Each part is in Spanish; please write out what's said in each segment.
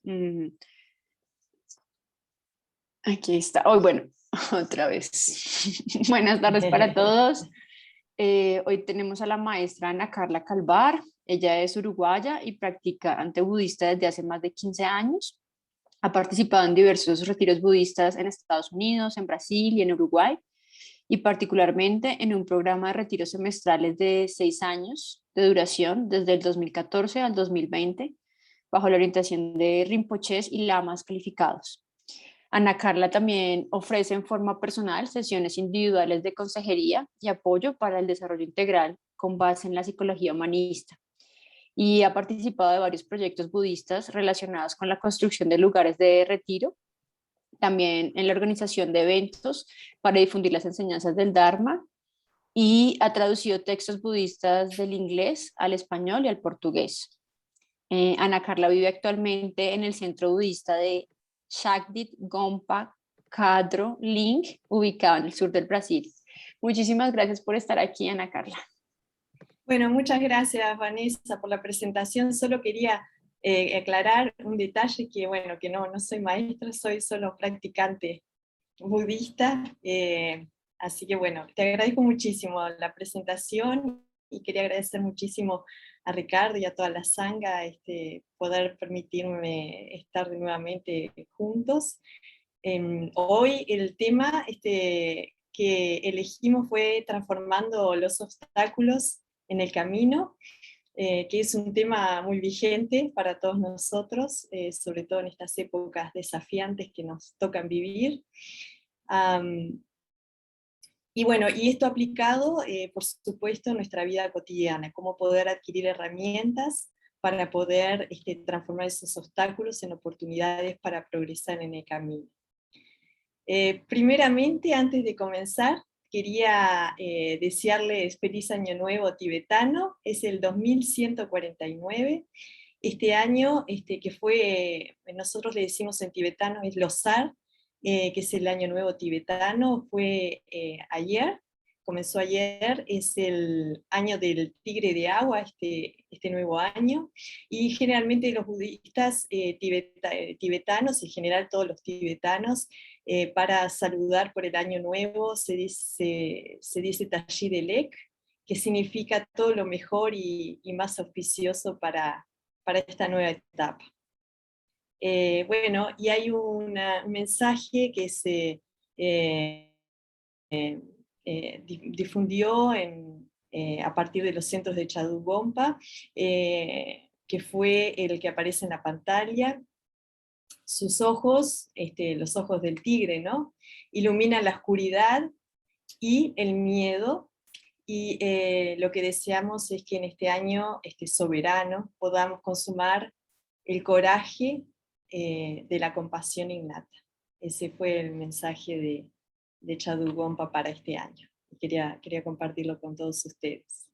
Mm, Aquí está. Hoy, bueno, otra vez. Buenas tardes para todos. Hoy tenemos a la maestra Ana Carla Calvar. Ella es uruguaya y practicante budista desde hace más de 15 años. Ha participado en diversos retiros budistas en Estados Unidos, en Brasil y en Uruguay, y particularmente en un programa de retiros semestrales de 6 años de duración desde el 2014 al 2020, bajo la orientación de rinpoches y lamas calificados. Ana Carla también ofrece en forma personal sesiones individuales de consejería y apoyo para el desarrollo integral con base en la psicología humanista, y ha participado de varios proyectos budistas relacionados con la construcción de lugares de retiro, también en la organización de eventos para difundir las enseñanzas del Dharma, y ha traducido textos budistas del inglés al español y al portugués. Ana Carla vive actualmente en el centro budista de Shaktit Gompa Kadro Ling, ubicado en el sur del Brasil. Muchísimas gracias por estar aquí, Ana Carla. Bueno, muchas gracias, Vanessa, por la presentación. Solo quería aclarar un detalle que, bueno, que no soy maestra, soy solo practicante budista. Así que, bueno, te agradezco muchísimo la presentación y quería agradecer muchísimo a Ricardo y a toda la sangha poder permitirme estar nuevamente juntos. Hoy el tema que elegimos fue transformando los obstáculos en el camino, que es un tema muy vigente para todos nosotros, sobre todo en estas épocas desafiantes que nos tocan vivir. Y bueno, y esto aplicado, por supuesto, en nuestra vida cotidiana, cómo poder adquirir herramientas para poder transformar esos obstáculos en oportunidades para progresar en el camino. Primeramente, antes de comenzar, quería desearles feliz año nuevo tibetano. Es el 2149. Este año, que fue, nosotros le decimos en tibetano, es Losar, que es el año nuevo tibetano, fue ayer, comenzó ayer, es el año del tigre de agua, este nuevo año, y generalmente los budistas tibetanos, en general todos los tibetanos, para saludar por el año nuevo se dice Tashi Delek, que significa todo lo mejor y más auspicioso para esta nueva etapa. Bueno, y hay un mensaje que se difundió a partir de los centros de Chadu Gompa, que fue el que aparece en la pantalla. Sus ojos, los ojos del tigre, ¿no? Iluminan la oscuridad y el miedo, y lo que deseamos es que en este año soberano podamos consumar el coraje de la compasión innata. Ese fue el mensaje de Chadu Gompa para este año. Quería compartirlo con todos ustedes.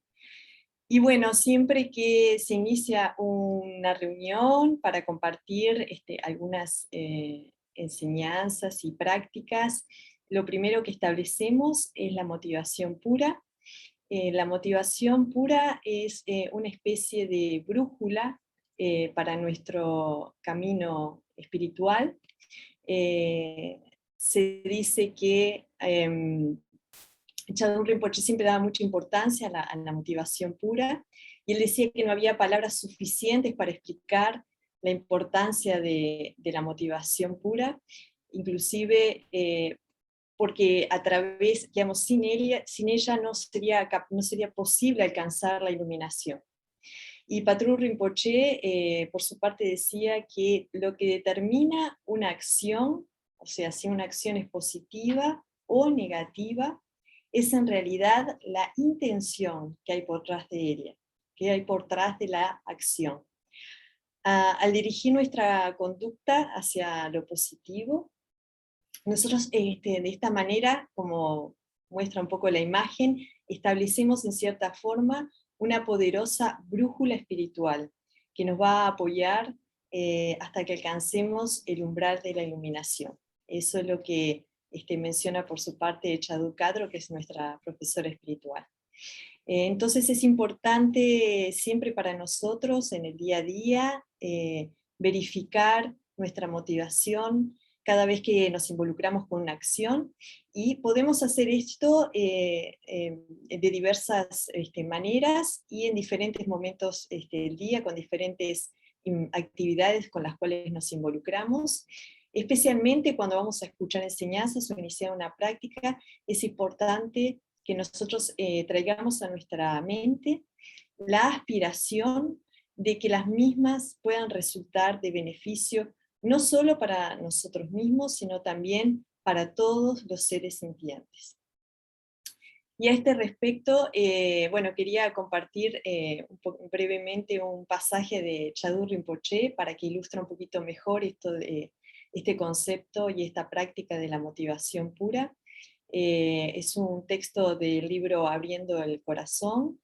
Y bueno, siempre que se inicia una reunión para compartir algunas enseñanzas y prácticas, lo primero que establecemos es la motivación pura. La motivación pura es una especie de brújula para nuestro camino espiritual. Se dice que Chadun Rinpoche siempre daba mucha importancia a la motivación pura, y él decía que no había palabras suficientes para explicar la importancia de la motivación pura, inclusive porque a través, digamos, sin ella no sería posible alcanzar la iluminación. Y Patrul Rinpoche, por su parte, decía que lo que determina una acción, o sea, si una acción es positiva o negativa, es en realidad la intención que hay por detrás de ella, que hay por detrás de la acción. Al dirigir nuestra conducta hacia lo positivo, nosotros de esta manera, como muestra un poco la imagen, establecemos en cierta forma una poderosa brújula espiritual que nos va a apoyar hasta que alcancemos el umbral de la iluminación. Eso es lo que menciona por su parte Chadu Kadro, que es nuestra profesora espiritual. Entonces es importante siempre para nosotros en el día a día verificar nuestra motivación cada vez que nos involucramos con una acción, y podemos hacer esto de diversas maneras y en diferentes momentos del día, con diferentes actividades con las cuales nos involucramos. Especialmente cuando vamos a escuchar enseñanzas o iniciar una práctica, es importante que nosotros traigamos a nuestra mente la aspiración de que las mismas puedan resultar de beneficio no solo para nosotros mismos, sino también para todos los seres sintientes. Y a este respecto, bueno, quería compartir brevemente un pasaje de Chadur Rinpoche para que ilustre un poquito mejor este concepto y esta práctica de la motivación pura. Es un texto del libro Abriendo el Corazón,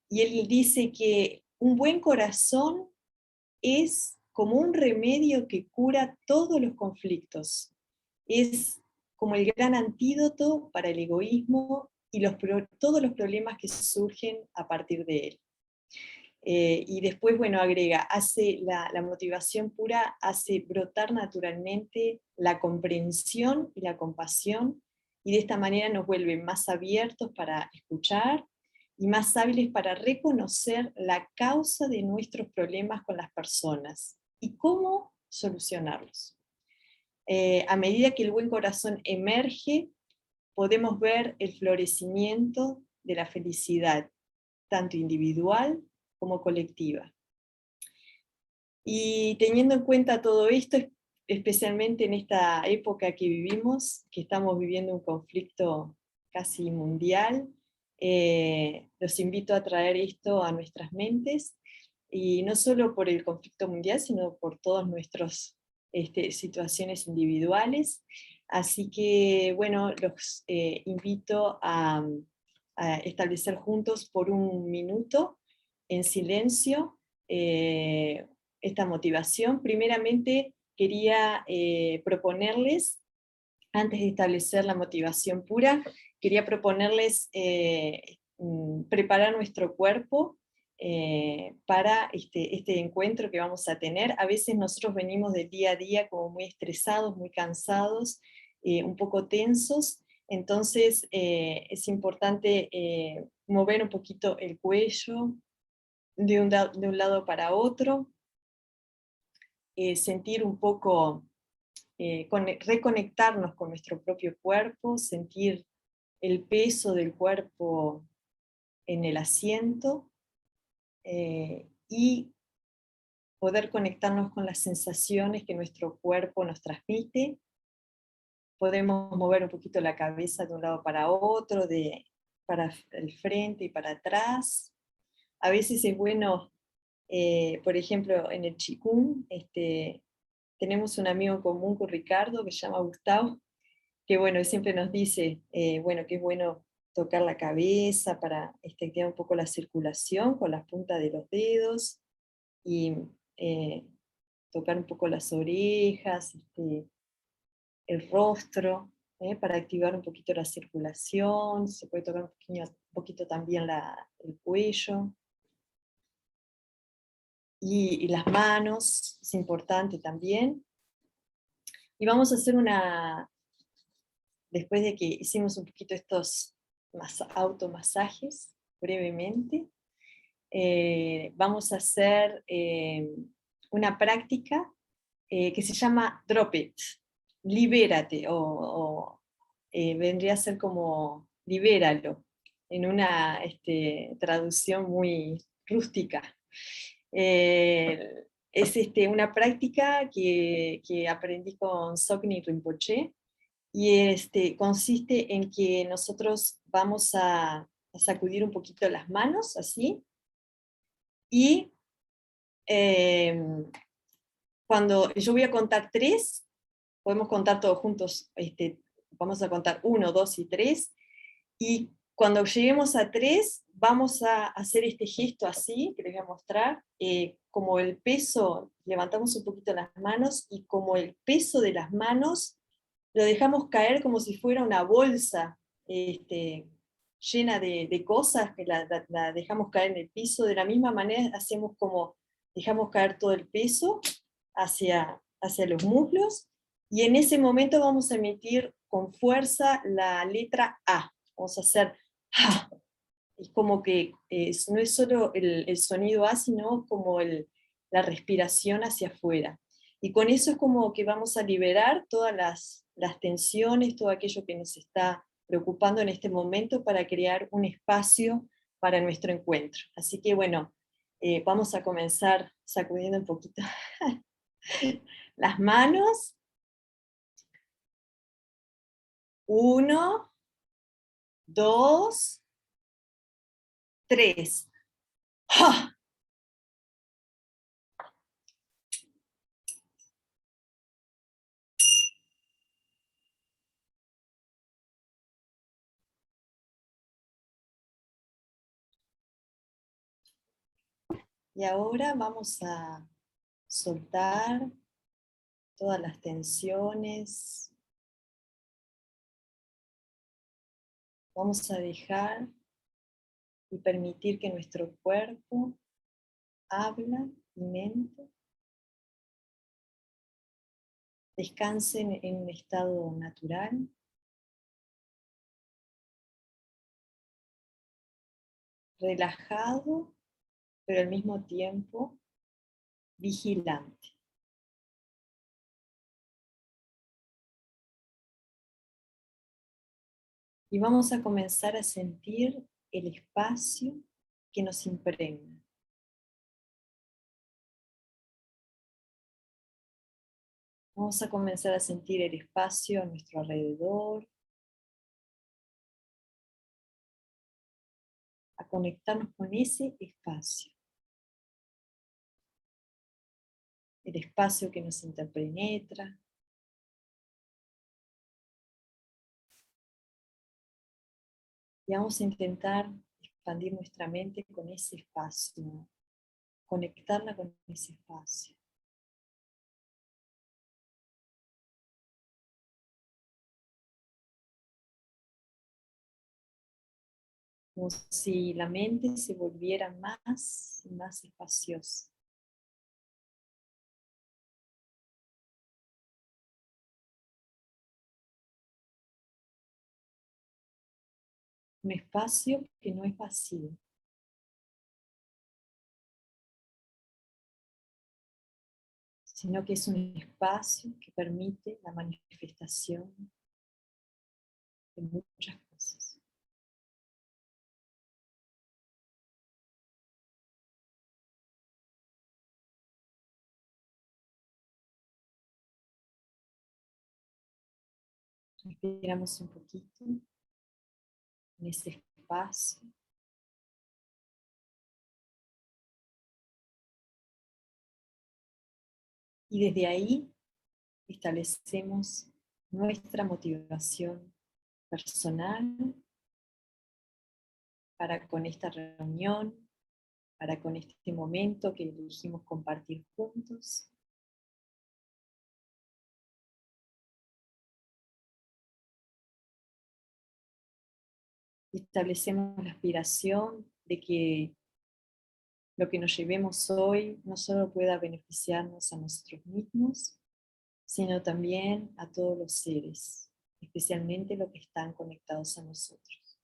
y él dice que un buen corazón es como un remedio que cura todos los conflictos. Es como el gran antídoto para el egoísmo y todos los problemas que surgen a partir de él. Y después, bueno, agrega, la motivación pura hace brotar naturalmente la comprensión y la compasión, y de esta manera nos vuelve más abiertos para escuchar y más hábiles para reconocer la causa de nuestros problemas con las personas y cómo solucionarlos. A medida que el buen corazón emerge, podemos ver el florecimiento de la felicidad, tanto individual como colectiva. Y teniendo en cuenta todo esto, especialmente en esta época que vivimos, que estamos viviendo un conflicto casi mundial, los invito a traer esto a nuestras mentes, y no solo por el conflicto mundial, sino por todas nuestras situaciones individuales. Así que, bueno, los invito a establecer juntos por un minuto, en silencio, esta motivación. Primeramente, quería proponerles, antes de establecer la motivación pura, quería proponerles preparar nuestro cuerpo para este encuentro que vamos a tener. A veces nosotros venimos del día a día como muy estresados, muy cansados, un poco tensos, entonces es importante mover un poquito el cuello de un lado para otro, sentir un poco, reconectarnos con nuestro propio cuerpo, sentir el peso del cuerpo en el asiento, y poder conectarnos con las sensaciones que nuestro cuerpo nos transmite. Podemos mover un poquito la cabeza de un lado para otro, para el frente y para atrás. A veces es bueno, por ejemplo, en el Qigong, tenemos un amigo común con Ricardo que se llama Gustavo, que bueno, siempre nos dice, bueno, que es bueno tocar la cabeza para activar un poco la circulación con las puntas de los dedos, y tocar un poco las orejas, el rostro, para activar un poquito la circulación. Se puede tocar un poquito también el cuello. Y las manos, es importante también. Y vamos a hacer después de que hicimos un poquito estos automasajes, brevemente, vamos a hacer una práctica que se llama Drop It, libérate, o vendría a ser como libéralo, en una traducción muy rústica. Es una práctica que aprendí con Sokni Rinpoche, y consiste en que nosotros vamos a sacudir un poquito las manos, así, y cuando yo voy a contar 3, podemos contar todos juntos, vamos a contar 1, 2 y 3, y cuando lleguemos a 3, vamos a hacer este gesto así, que les voy a mostrar, como el peso, levantamos un poquito las manos, y como el peso de las manos lo dejamos caer como si fuera una bolsa llena de cosas, que la dejamos caer en el piso. De la misma manera hacemos como dejamos caer todo el peso, hacia los muslos, y en ese momento vamos a emitir con fuerza la letra A. Vamos a hacer A. Es como que no es solo el sonido A, sino como la respiración hacia afuera. Y con eso es como que vamos a liberar todas las tensiones, todo aquello que nos está preocupando en este momento para crear un espacio para nuestro encuentro. Así que bueno, vamos a comenzar sacudiendo un poquito las manos. 1, 2, 3. ¡Ja! Y ahora vamos a soltar todas las tensiones. Vamos a dejar y permitir que nuestro cuerpo, habla y mente descansen en un estado natural, relajado, pero al mismo tiempo vigilante. Y vamos a comenzar a sentir el espacio que nos impregna. Vamos a comenzar a sentir el espacio a nuestro alrededor, a conectarnos con ese espacio. El espacio que nos interpenetra. Y vamos a intentar expandir nuestra mente con ese espacio, conectarla con ese espacio. Como si la mente se volviera más y más espaciosa. Un espacio que no es vacío, sino que es un espacio que permite la manifestación de muchas cosas. Respiramos un poquito en ese espacio. Y desde ahí establecemos nuestra motivación personal para con esta reunión, para con este momento que elegimos compartir juntos. Establecemos la aspiración de que lo que nos llevemos hoy no solo pueda beneficiarnos a nosotros mismos, sino también a todos los seres, especialmente los que están conectados a nosotros.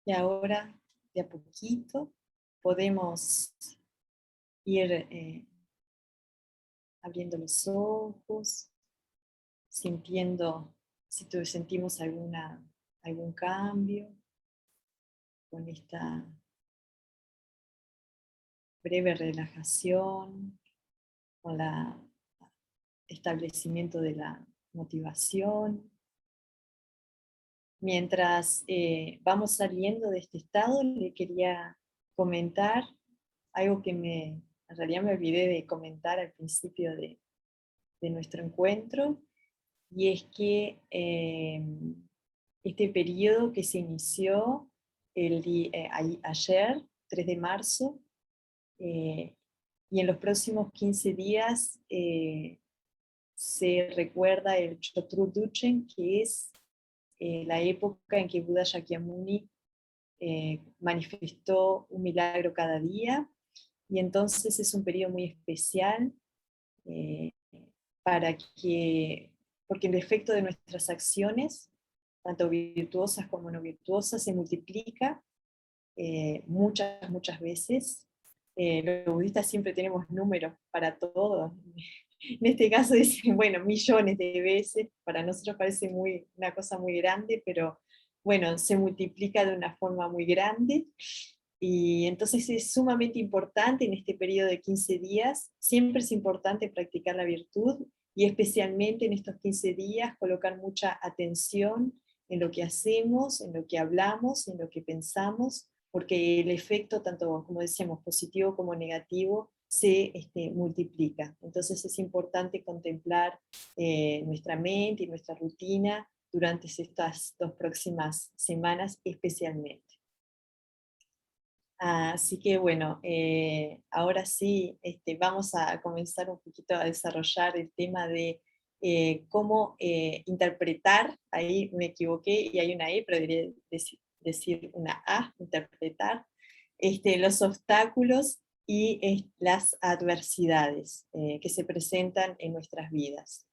Y ahora, de a poquito, podemos ir abriendo los ojos, sintiendo si sentimos algún cambio con esta breve relajación, con el establecimiento de la motivación. Mientras vamos saliendo de este estado, le quería comentar algo que en realidad me olvidé de comentar al principio de nuestro encuentro, y es que este periodo que se inició ayer, 3 de marzo, y en los próximos 15 días se recuerda el Chotru Duchen, que es la época en que Buda Shakyamuni manifestó un milagro cada día, y entonces es un periodo muy especial eh, porque el efecto de nuestras acciones, tanto virtuosas como no virtuosas, se multiplica muchas veces. Los budistas siempre tenemos números para todo. En este caso dicen, bueno, millones de veces. Para nosotros parece una cosa muy grande, pero bueno, se multiplica de una forma muy grande. Y entonces es sumamente importante en este periodo de 15 días, siempre es importante practicar la virtud, y especialmente en estos 15 días colocar mucha atención en lo que hacemos, en lo que hablamos, en lo que pensamos, porque el efecto, tanto como decíamos, positivo como negativo, se multiplica. Entonces es importante contemplar nuestra mente y nuestra rutina durante estas 2 próximas semanas especialmente. Así que bueno, ahora sí vamos a comenzar un poquito a desarrollar el tema de cómo interpretar. Ahí me equivoqué y hay una E, pero debería decir una A, interpretar los obstáculos y las adversidades que se presentan en nuestras vidas.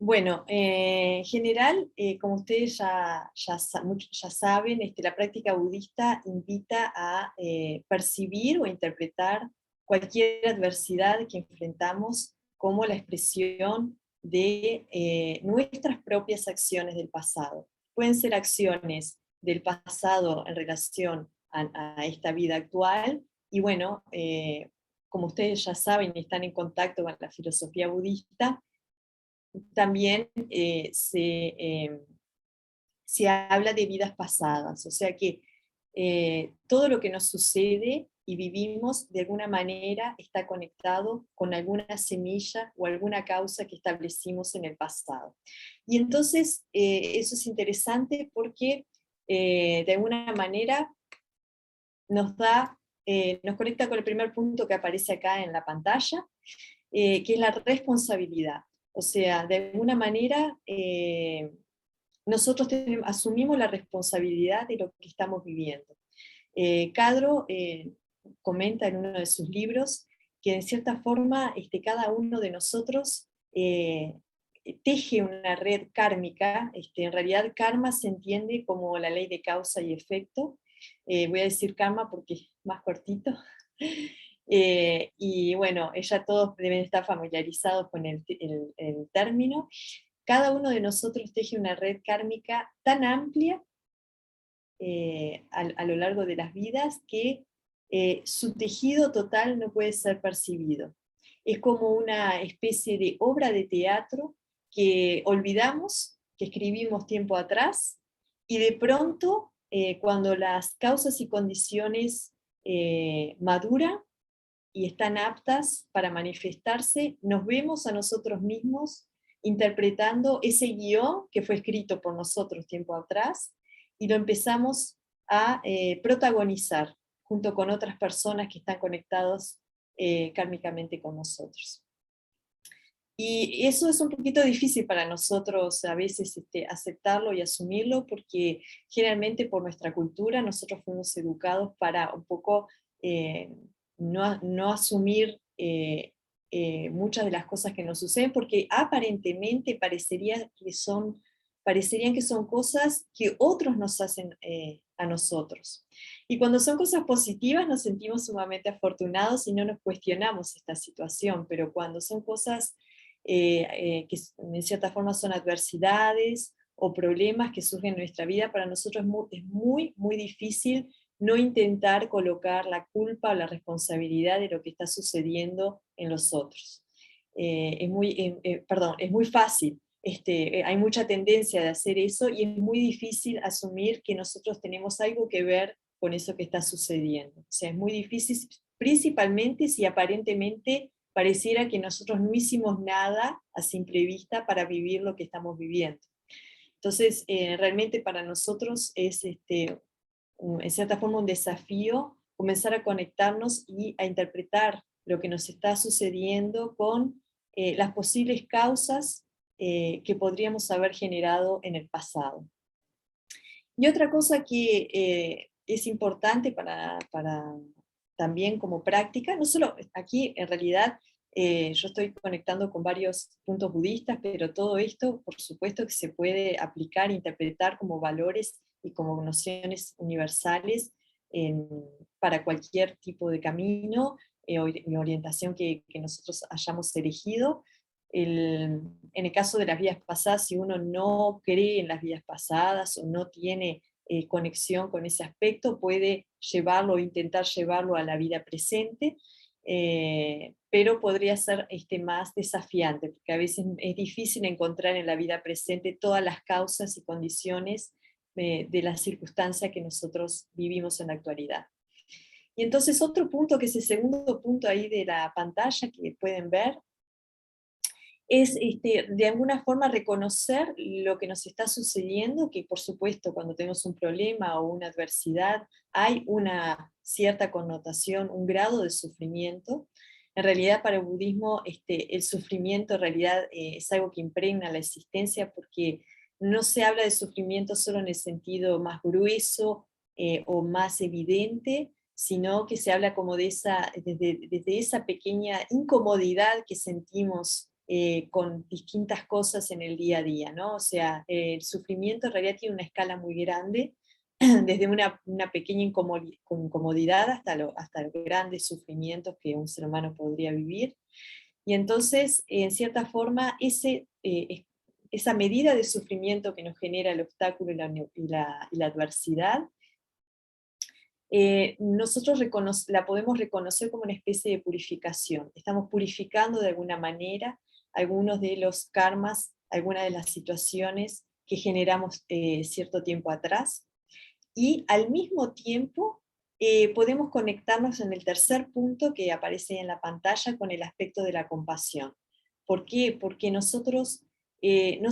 Bueno, en general, como ustedes ya saben, la práctica budista invita a percibir o interpretar cualquier adversidad que enfrentamos como la expresión de nuestras propias acciones del pasado. Pueden ser acciones del pasado en relación a esta vida actual, y bueno, como ustedes ya saben y están en contacto con la filosofía budista, también se habla de vidas pasadas, o sea que todo lo que nos sucede y vivimos de alguna manera está conectado con alguna semilla o alguna causa que establecimos en el pasado. Y entonces eso es interesante porque de alguna manera nos conecta con el primer punto que aparece acá en la pantalla, que es la responsabilidad. O sea, de alguna manera nosotros asumimos la responsabilidad de lo que estamos viviendo. Cadro comenta en uno de sus libros que en cierta forma cada uno de nosotros teje una red kármica. En realidad karma se entiende como la ley de causa y efecto. Voy a decir karma porque es más cortito. Y bueno, ya todos deben estar familiarizados con el término. Cada uno de nosotros teje una red kármica tan amplia a lo largo de las vidas que su tejido total no puede ser percibido. Es como una especie de obra de teatro que olvidamos, que escribimos tiempo atrás, y de pronto, cuando las causas y condiciones maduran y están aptas para manifestarse, nos vemos a nosotros mismos interpretando ese guión que fue escrito por nosotros tiempo atrás, y lo empezamos a protagonizar junto con otras personas que están conectados kármicamente con nosotros. Y eso es un poquito difícil para nosotros a veces aceptarlo y asumirlo, porque generalmente por nuestra cultura nosotros fuimos educados para un poco no asumir muchas de las cosas que nos suceden, porque aparentemente parecerían que son cosas que otros nos hacen a nosotros. Y cuando son cosas positivas nos sentimos sumamente afortunados y no nos cuestionamos esta situación, pero cuando son cosas que en cierta forma son adversidades o problemas que surgen en nuestra vida, para nosotros es muy, muy difícil no intentar colocar la culpa o la responsabilidad de lo que está sucediendo en los otros. Es muy fácil, hay mucha tendencia de hacer eso, y es muy difícil asumir que nosotros tenemos algo que ver con eso que está sucediendo. O sea, es muy difícil, principalmente si aparentemente pareciera que nosotros no hicimos nada a simple vista para vivir lo que estamos viviendo. Entonces, realmente para nosotros es en cierta forma un desafío comenzar a conectarnos y a interpretar lo que nos está sucediendo con las posibles causas que podríamos haber generado en el pasado. Y otra cosa que es importante para también como práctica, no solo aquí en realidad yo estoy conectando con varios puntos budistas, pero todo esto por supuesto que se puede aplicar e interpretar como valores y como nociones universales para cualquier tipo de camino y orientación que nosotros hayamos elegido. En el caso de las vidas pasadas, si uno no cree en las vidas pasadas o no tiene conexión con ese aspecto, puede llevarlo o intentar llevarlo a la vida presente, pero podría ser más desafiante, porque a veces es difícil encontrar en la vida presente todas las causas y condiciones de la circunstancia que nosotros vivimos en la actualidad. Y entonces otro punto, que es el segundo punto ahí de la pantalla que pueden ver, es de alguna forma reconocer lo que nos está sucediendo, que por supuesto cuando tenemos un problema o una adversidad hay una cierta connotación, un grado de sufrimiento. En realidad para el budismo el sufrimiento en realidad es algo que impregna la existencia, porque no se habla de sufrimiento solo en el sentido más grueso o más evidente, sino que se habla como desde esa pequeña incomodidad que sentimos con distintas cosas en el día a día, ¿no? O sea, el sufrimiento en realidad tiene una escala muy grande, desde una pequeña incomodidad hasta los grandes sufrimientos que un ser humano podría vivir. Y entonces, en cierta forma, esa medida de sufrimiento que nos genera el obstáculo y la adversidad, nosotros la podemos reconocer como una especie de purificación. Estamos purificando de alguna manera algunos de los karmas, algunas de las situaciones que generamos cierto tiempo atrás, y al mismo tiempo podemos conectarnos en el tercer punto que aparece en la pantalla con el aspecto de la compasión. ¿Por qué? Porque nosotros no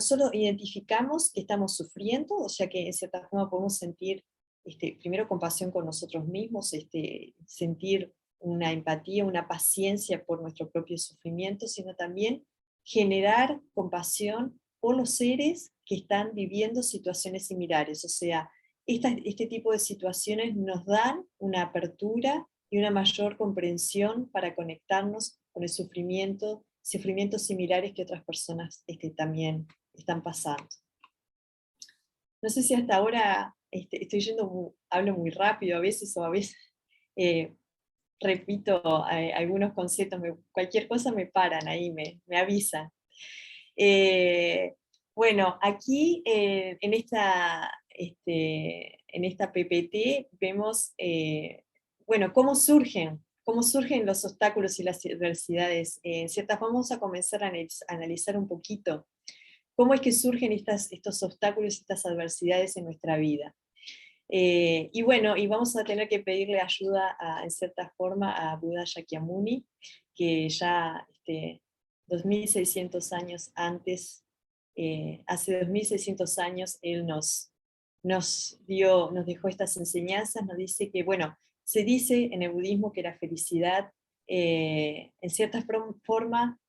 solo identificamos que estamos sufriendo, o sea que en cierta forma podemos sentir primero compasión con nosotros mismos, sentir una empatía, una paciencia por nuestro propio sufrimiento, sino también generar compasión por los seres que están viviendo situaciones similares. O sea, este tipo de situaciones nos dan una apertura y una mayor comprensión para conectarnos con el sufrimientos similares que otras personas también están pasando. No sé si hasta ahora hablo muy rápido a veces, o a veces repito algunos conceptos, cualquier cosa me paran ahí, me avisan. Bueno, aquí en esta PPT vemos bueno, cómo surgen los obstáculos y las adversidades. En cierta forma vamos a comenzar a analizar un poquito cómo es que surgen estos obstáculos y estas adversidades en nuestra vida. Y bueno, y vamos a tener que pedirle ayuda en cierta forma a Buda Shakyamuni, que ya 2600 años antes, hace 2600 años, él nos dejó estas enseñanzas, nos dice que, bueno, se dice en el budismo que la felicidad, en cierta forma,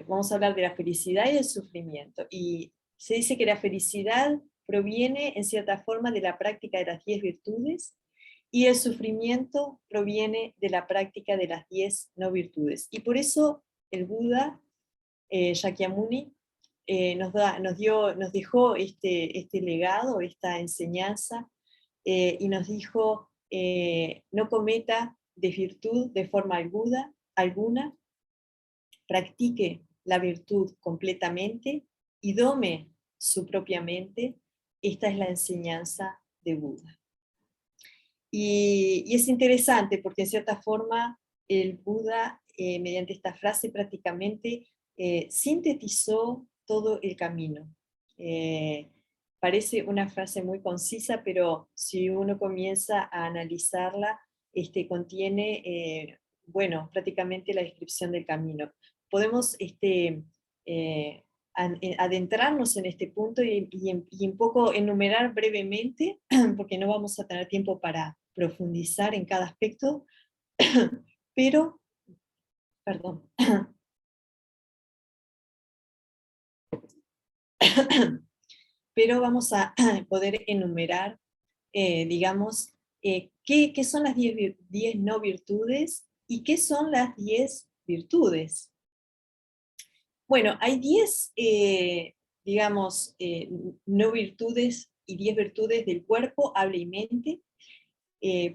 vamos a hablar de la felicidad y del sufrimiento, y se dice que la felicidad proviene en cierta forma de la práctica de las 10 virtudes, y el sufrimiento proviene de la práctica de las 10 no virtudes. Y por eso el Buda, Shakyamuni, nos dejó este legado, esta enseñanza, y nos dijo, no cometa desvirtud de forma alguna, practique la virtud completamente y dome su propia mente. Esta es la enseñanza de Buda. Y es interesante porque en cierta forma el Buda, mediante esta frase prácticamente sintetizó todo el camino. Parece una frase muy concisa, pero si uno comienza a analizarla, contiene bueno, prácticamente la descripción del camino. Podemos adentrarnos en este punto y un poco enumerar brevemente, porque no vamos a tener tiempo para profundizar en cada aspecto, pero, perdón, pero vamos a poder enumerar, digamos, qué son las 10 no virtudes y qué son las 10 virtudes. Bueno, hay 10, digamos, no virtudes y 10 virtudes del cuerpo, habla y mente.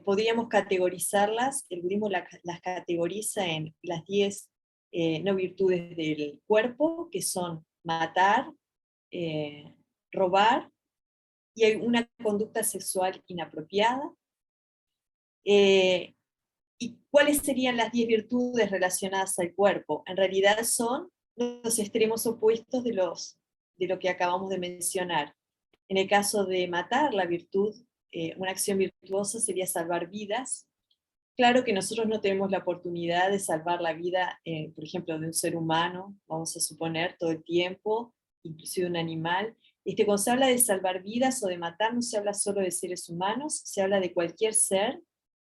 Podríamos categorizarlas, el budismo las categoriza en las 10 no virtudes del cuerpo, que son matar, robar, y hay una conducta sexual inapropiada. ¿Y cuáles serían las 10 virtudes relacionadas al cuerpo? En realidad son los extremos opuestos de lo que acabamos de mencionar. En el caso de matar, la virtud, una acción virtuosa sería salvar vidas. Claro que nosotros no tenemos la oportunidad de salvar la vida, por ejemplo, de un ser humano, vamos a suponer, todo el tiempo, inclusive un animal. Cuando se habla de salvar vidas o de matar, no se habla solo de seres humanos, se habla de cualquier ser.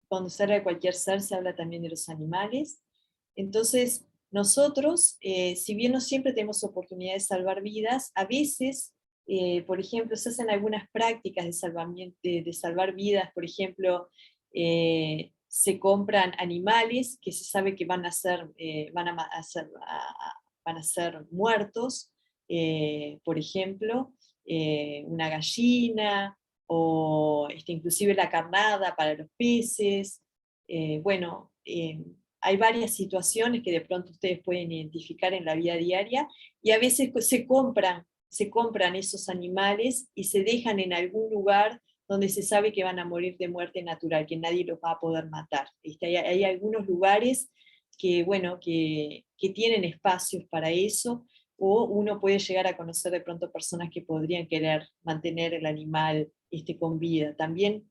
Cuando se habla de cualquier ser, se habla también de los animales. Entonces, nosotros, si bien no siempre tenemos oportunidad de salvar vidas, a veces, por ejemplo, se hacen algunas prácticas de salvar vidas, por ejemplo, se compran animales que se sabe que van a ser, van a ser muertos, por ejemplo, una gallina, o inclusive la carnada para los peces. Bueno, hay varias situaciones que de pronto ustedes pueden identificar en la vida diaria, y a veces se compran esos animales y se dejan en algún lugar donde se sabe que van a morir de muerte natural, que nadie los va a poder matar. Hay algunos lugares que, bueno, que tienen espacios para eso, o uno puede llegar a conocer de pronto personas que podrían querer mantener el animal con vida. También,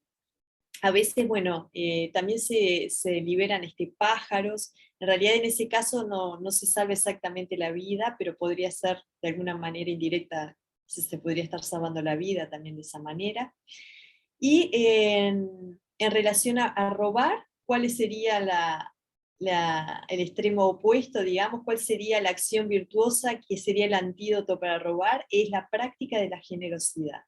a veces, bueno, también se liberan pájaros. En realidad en ese caso no se sabe exactamente la vida, pero podría ser de alguna manera indirecta, se podría estar salvando la vida también de esa manera. Y en relación a robar, ¿cuál sería el extremo opuesto, digamos? ¿Cuál sería la acción virtuosa que sería el antídoto para robar? Es la práctica de la generosidad.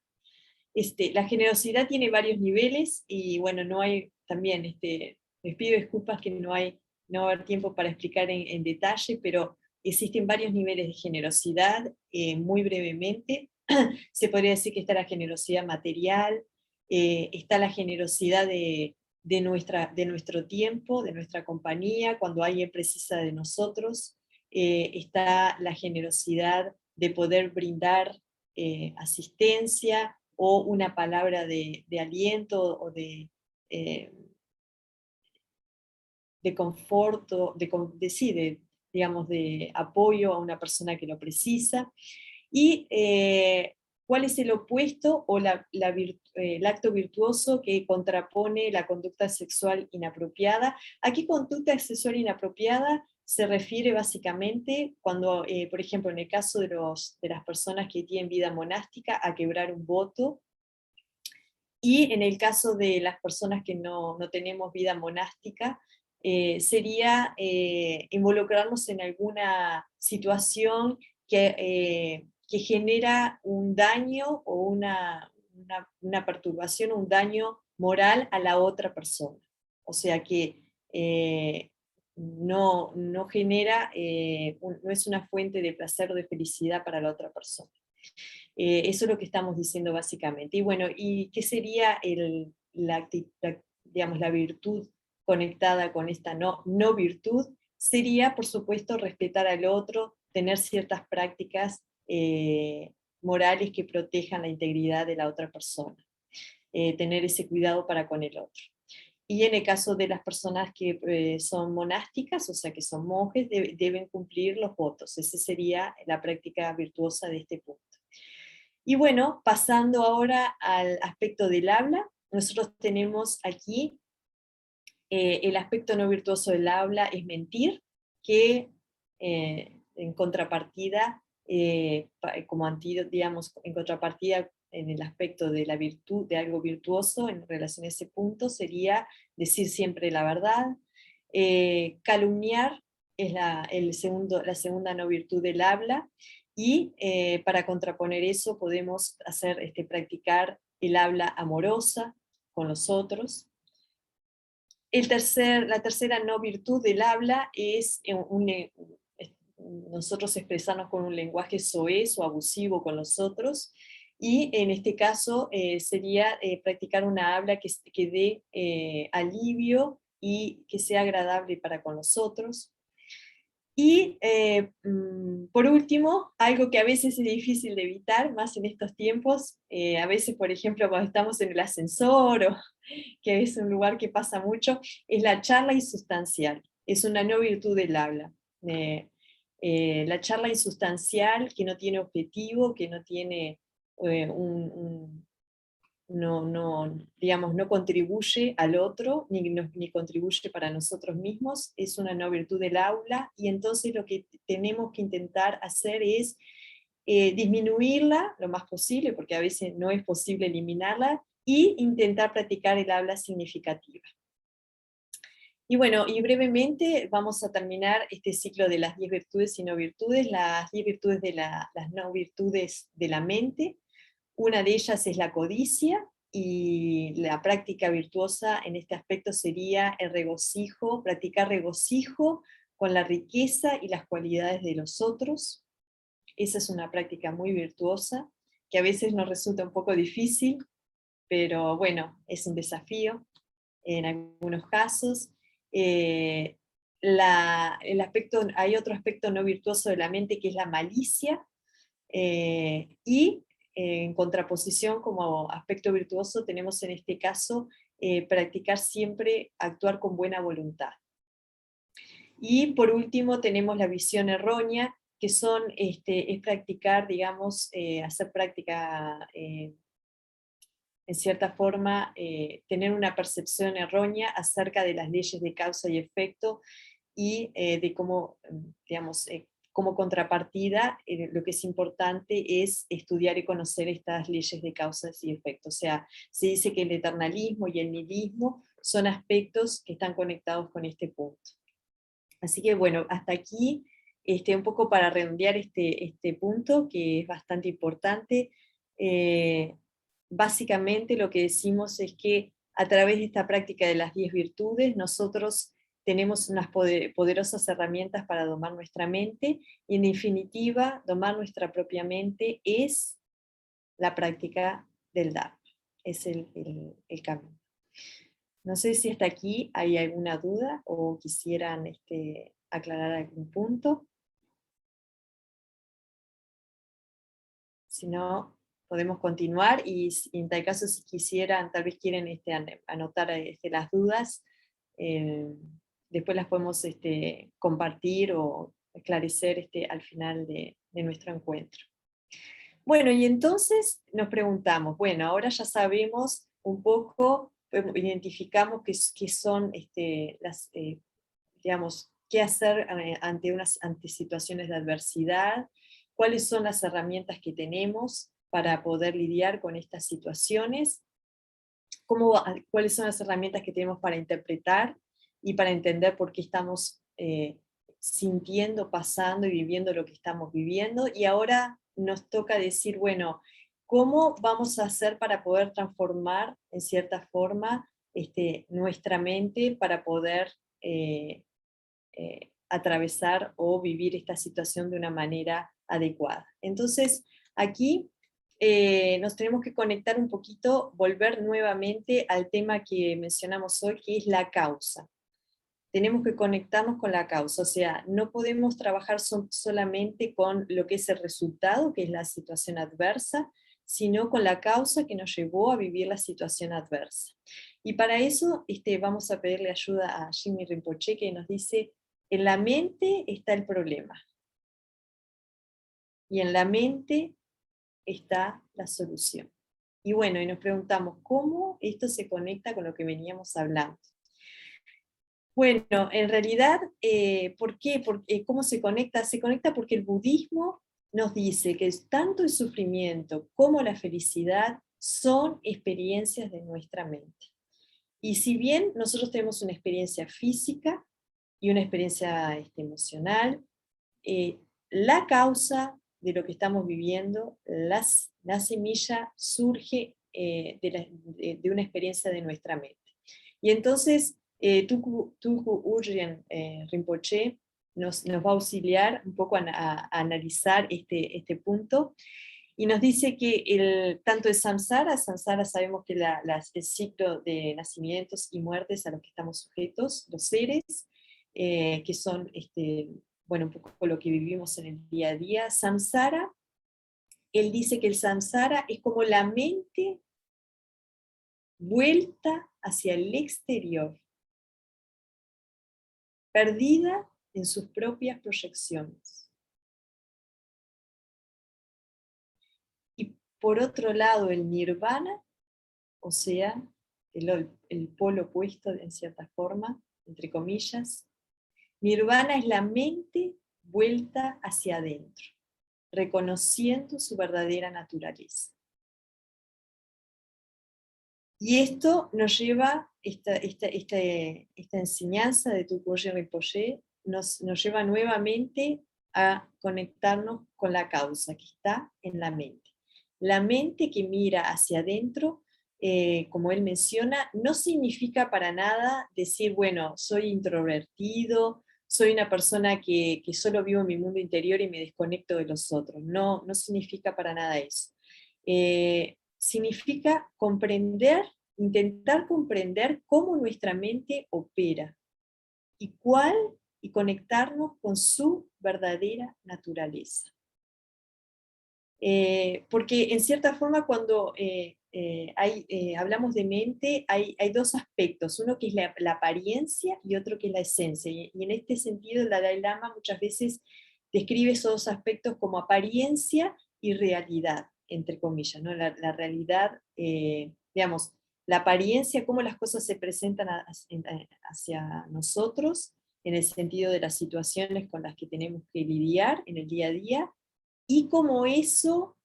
La generosidad tiene varios niveles, y bueno, no hay también, les pido disculpas que no va a haber tiempo para explicar en detalle, pero existen varios niveles de generosidad. Muy brevemente, se podría decir que está la generosidad material, está la generosidad de nuestro tiempo, de nuestra compañía, cuando alguien precisa de nosotros. Está la generosidad de poder brindar asistencia, o una palabra de aliento, o de conforto, digamos, de apoyo a una persona que lo precisa. Y cuál es el opuesto o el acto virtuoso que contrapone la conducta sexual inapropiada. Aquí conducta sexual inapropiada se refiere básicamente cuando, por ejemplo, en el caso de las personas que tienen vida monástica, a quebrar un voto. Y en el caso de las personas que no tenemos vida monástica, sería involucrarnos en alguna situación que genera un daño o una perturbación, un daño moral a la otra persona. O sea que no genera, no es una fuente de placer o de felicidad para la otra persona. Eso es lo que estamos diciendo básicamente. Y bueno, ¿y qué sería digamos, la virtud conectada con esta no virtud? Sería, por supuesto, respetar al otro, tener ciertas prácticas morales que protejan la integridad de la otra persona, tener ese cuidado para con el otro. Y en el caso de las personas que son monásticas, o sea que son monjes, deben cumplir los votos. Esa sería la práctica virtuosa de este punto. Y bueno, pasando ahora al aspecto del habla, nosotros tenemos aquí El aspecto no virtuoso del habla es mentir, que en contrapartida, como antídoto, digamos, en contrapartida en el aspecto de la virtud, de algo virtuoso en relación a ese punto, sería decir siempre la verdad. Calumniar es la segunda no virtud del habla, y para contraponer eso podemos practicar el habla amorosa con los otros. La tercera no virtud del habla es nosotros expresarnos con un lenguaje soez o abusivo con los otros, y en este caso sería practicar una habla que dé alivio y que sea agradable para con los otros. Y por último, algo que a veces es difícil de evitar, más en estos tiempos, a veces, por ejemplo, cuando estamos en el ascensor, o que es un lugar que pasa mucho, es la charla insustancial. Es una no virtud del habla. La charla insustancial que no tiene objetivo, que no tiene digamos, no contribuye al otro, ni contribuye para nosotros mismos, es una no virtud del aula, y entonces lo que tenemos que intentar hacer es disminuirla lo más posible, porque a veces no es posible eliminarla, y intentar practicar el habla significativa. Y bueno, y brevemente vamos a terminar este ciclo de las 10 virtudes y no virtudes, las 10 virtudes las no virtudes de la mente. Una de ellas es la codicia, y la práctica virtuosa en este aspecto sería el regocijo, practicar regocijo con la riqueza y las cualidades de los otros. Esa es una práctica muy virtuosa, que a veces nos resulta un poco difícil, pero bueno, es un desafío en algunos casos. Hay otro aspecto no virtuoso de la mente, que es la malicia, y en contraposición, como aspecto virtuoso, tenemos en este caso practicar siempre actuar con buena voluntad. Y por último tenemos la visión errónea, que es practicar, digamos, hacer práctica, en cierta forma, tener una percepción errónea acerca de las leyes de causa y efecto, y de cómo, digamos, como contrapartida, lo que es importante es estudiar y conocer estas leyes de causas y efectos. O sea, se dice que el eternalismo y el nihilismo son aspectos que están conectados con este punto. Así que bueno, hasta aquí un poco para redondear este punto, que es bastante importante. Básicamente lo que decimos es que a través de esta práctica de las 10 virtudes, nosotros tenemos unas poderosas herramientas para domar nuestra mente, y en definitiva, domar nuestra propia mente es la práctica del Dharma, es el camino. No sé si hasta aquí hay alguna duda o quisieran aclarar algún punto. Si no, podemos continuar, y en tal caso, si quisieran, tal vez quieren anotar las dudas, después las podemos compartir o esclarecer al final de nuestro encuentro. Bueno, y entonces nos preguntamos, bueno, ahora ya sabemos un poco, identificamos qué son digamos, qué hacer ante situaciones de adversidad, cuáles son las herramientas que tenemos para poder lidiar con estas situaciones, cuáles son las herramientas que tenemos para interpretar y para entender por qué estamos sintiendo, pasando y viviendo lo que estamos viviendo. Y ahora nos toca decir, bueno, ¿cómo vamos a hacer para poder transformar en cierta forma nuestra mente para poder atravesar o vivir esta situación de una manera adecuada? Entonces, aquí nos tenemos que conectar un poquito, volver nuevamente al tema que mencionamos hoy, que es la causa. Tenemos que conectarnos con la causa, o sea, no podemos trabajar solamente con lo que es el resultado, que es la situación adversa, sino con la causa que nos llevó a vivir la situación adversa. Y para eso vamos a pedirle ayuda a Jimmy Rinpoche, que nos dice: en la mente está el problema, y en la mente está la solución. Y bueno, y nos preguntamos cómo esto se conecta con lo que veníamos hablando. Bueno, en realidad, ¿por qué? ¿Cómo se conecta? Se conecta porque el budismo nos dice que tanto el sufrimiento como la felicidad son experiencias de nuestra mente. Y si bien nosotros tenemos una experiencia física y una experiencia emocional, la causa de lo que estamos viviendo, la semilla surge de una experiencia de nuestra mente. Y entonces, Tulku Urgyen Rinpoche nos va a auxiliar un poco a analizar este punto, y nos dice que tanto el samsara sabemos que el ciclo de nacimientos y muertes a los que estamos sujetos, los seres, que son bueno, un poco lo que vivimos en el día a día. Samsara, él dice que el samsara es como la mente vuelta hacia el exterior, perdida en sus propias proyecciones. Y por otro lado, el nirvana, o sea, el polo opuesto en cierta forma, entre comillas, nirvana es la mente vuelta hacia adentro, reconociendo su verdadera naturaleza. Y esto nos lleva, esta enseñanza de Tulku Urgyen Rinpoche, nos lleva nuevamente a conectarnos con la causa que está en la mente. La mente que mira hacia adentro, como él menciona, no significa para nada decir, bueno, soy introvertido, soy una persona que solo vivo en mi mundo interior y me desconecto de los otros. No, no significa para nada eso. Significa comprender, intentar comprender cómo nuestra mente opera y conectarnos con su verdadera naturaleza. Porque en cierta forma cuando hablamos de mente hay dos aspectos, uno que es la apariencia y otro que es la esencia, y en este sentido el Dalai Lama muchas veces describe esos dos aspectos como apariencia y realidad, entre comillas, ¿no? La realidad, digamos, la apariencia, cómo las cosas se presentan hacia nosotros, en el sentido de las situaciones con las que tenemos que lidiar en el día a día, y cómo eso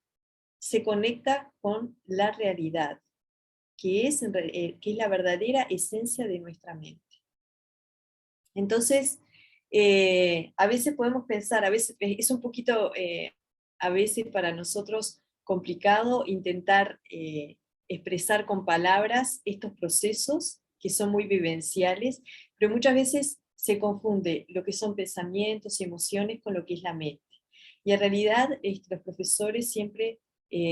se conecta con la realidad, que es la verdadera esencia de nuestra mente. Entonces, a veces podemos pensar, a veces es un poquito, a veces para nosotros complicado intentar expresar con palabras estos procesos que son muy vivenciales, pero muchas veces se confunde lo que son pensamientos y emociones con lo que es la mente. Y en realidad los profesores siempre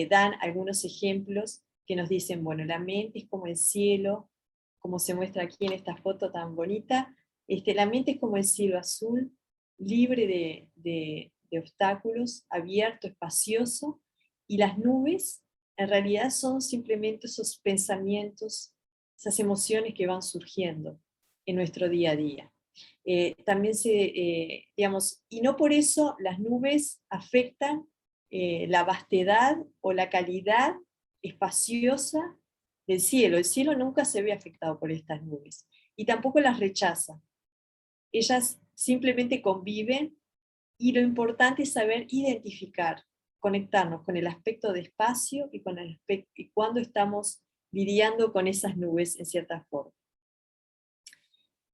dan algunos ejemplos que nos dicen, bueno, la mente es como el cielo, como se muestra aquí en esta foto tan bonita. La mente es como el cielo azul, libre de obstáculos, abierto, espacioso, y las nubes en realidad son simplemente esos pensamientos, esas emociones que van surgiendo en nuestro día a día. También digamos, y no por eso las nubes afectan la vastedad o la calidad espaciosa del cielo. El cielo nunca se ve afectado por estas nubes y tampoco las rechaza. Ellas simplemente conviven, y lo importante es saber identificar, conectarnos con el aspecto de espacio y cuando estamos lidiando con esas nubes en cierta forma.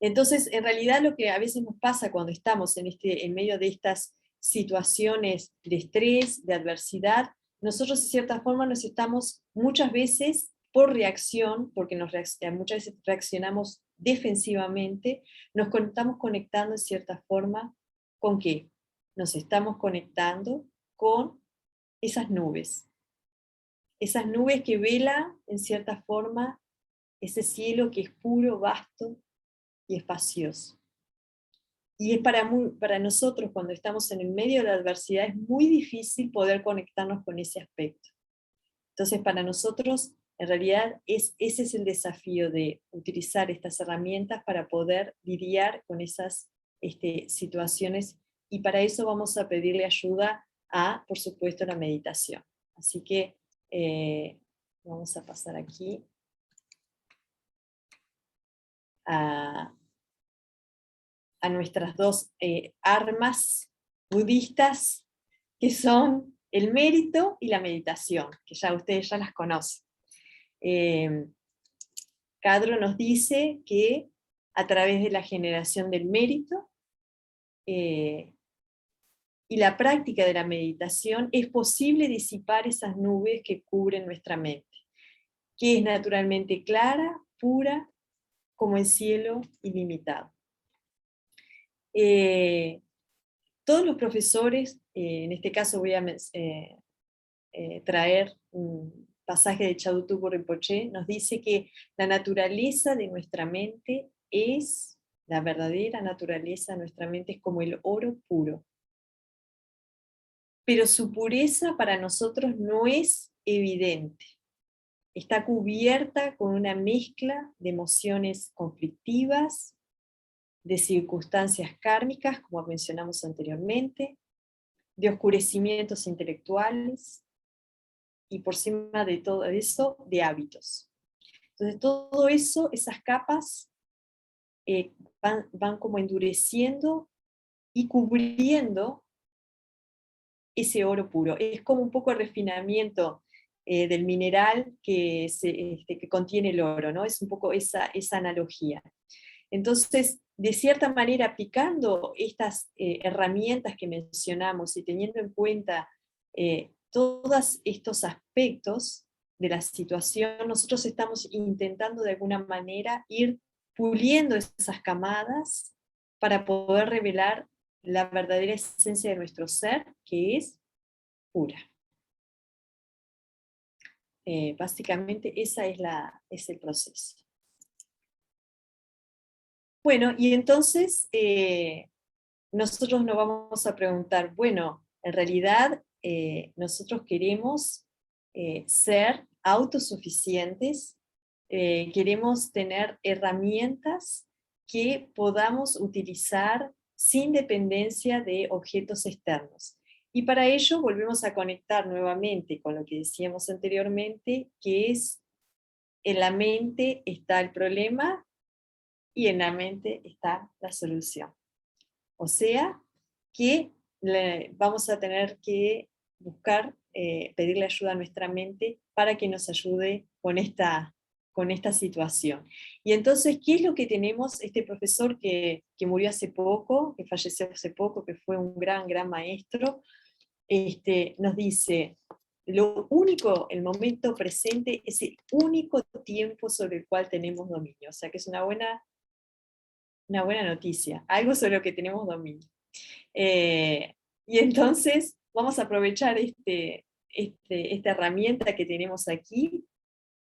Entonces, en realidad lo que a veces nos pasa cuando estamos en medio de estas situaciones de estrés, de adversidad, nosotros de cierta forma nos estamos muchas veces por reacción, porque muchas veces reaccionamos defensivamente, nos estamos conectando en cierta forma ¿con qué? Nos estamos conectando con esas nubes que velan en cierta forma ese cielo que es puro, vasto y espacioso. Y es para nosotros, cuando estamos en el medio de la adversidad, es muy difícil poder conectarnos con ese aspecto. Entonces, para nosotros, en realidad, ese es el desafío de utilizar estas herramientas para poder lidiar con esas situaciones, y para eso vamos a pedirle ayuda por supuesto, la meditación. Así que vamos a pasar aquí a a nuestras dos armas budistas, que son el mérito y la meditación, que ya ustedes ya las conocen. Cadro nos dice que a través de la generación del mérito y la práctica de la meditación es posible disipar esas nubes que cubren nuestra mente, que es naturalmente clara, pura, como el cielo ilimitado. Todos los profesores, en este caso voy a traer un pasaje de Chadutuko Rinpoche, nos dice que la naturaleza de nuestra mente es, la verdadera naturaleza de nuestra mente es como el oro puro. Pero su pureza para nosotros no es evidente. Está cubierta con una mezcla de emociones conflictivas, de circunstancias kármicas, como mencionamos anteriormente, de oscurecimientos intelectuales, y por encima de todo eso, de hábitos. Entonces todo eso, esas capas, van como endureciendo y cubriendo ese oro puro. Es como un poco el refinamiento del mineral que contiene el oro, ¿no? Es un poco esa analogía. Entonces, de cierta manera, aplicando estas herramientas que mencionamos y teniendo en cuenta todos estos aspectos de la situación, nosotros estamos intentando de alguna manera ir puliendo esas camadas para poder revelar la verdadera esencia de nuestro ser, que es pura. Básicamente ese es el proceso. Bueno, y entonces nosotros nos vamos a preguntar, bueno, en realidad nosotros queremos ser autosuficientes, queremos tener herramientas que podamos utilizar sin dependencia de objetos externos. Y para ello volvemos a conectar nuevamente con lo que decíamos anteriormente, que es en la mente está el problema y en la mente está la solución. O sea, que vamos a tener que buscar, pedirle ayuda a nuestra mente para que nos ayude con esta situación. Y entonces, ¿qué es lo que tenemos? Este profesor que murió hace poco, que falleció hace poco, que fue un gran maestro, nos dice, lo único, el momento presente es el único tiempo sobre el cual tenemos dominio. O sea que es una buena noticia, algo sobre lo que tenemos dominio. Y entonces vamos a aprovechar esta herramienta que tenemos aquí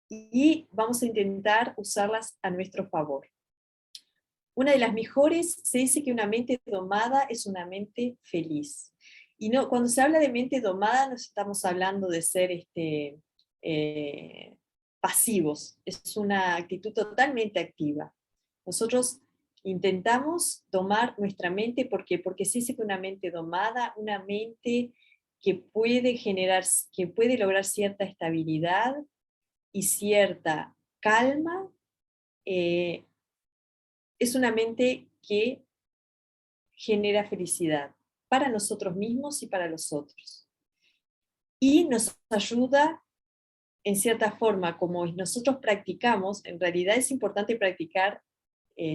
y vamos a intentar usarlas a nuestro favor. Una de las mejores, se dice que una mente domada es una mente feliz. Y no, cuando se habla de mente domada no estamos hablando de ser pasivos, es una actitud totalmente activa. Nosotros intentamos domar nuestra mente porque se dice que una mente domada, una mente que puede lograr cierta estabilidad y cierta calma, es una mente que genera felicidad para nosotros mismos y para los otros. Y nos ayuda, en cierta forma, como nosotros practicamos, en realidad es importante practicar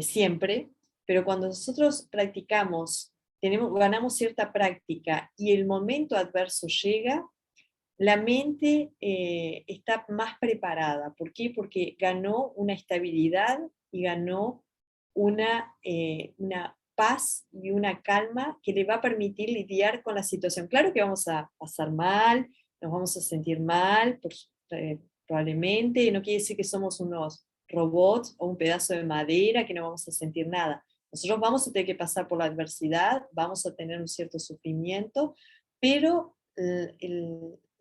siempre, pero cuando nosotros practicamos, ganamos cierta práctica y el momento adverso llega, la mente está más preparada. ¿Por qué? Porque ganó una estabilidad y ganó una paz y una calma que le va a permitir lidiar con la situación. Claro que vamos a pasar mal, nos vamos a sentir mal, probablemente, no quiere decir que somos unos robots o un pedazo de madera que no vamos a sentir nada. Nosotros vamos a tener que pasar por la adversidad, vamos a tener un cierto sufrimiento, pero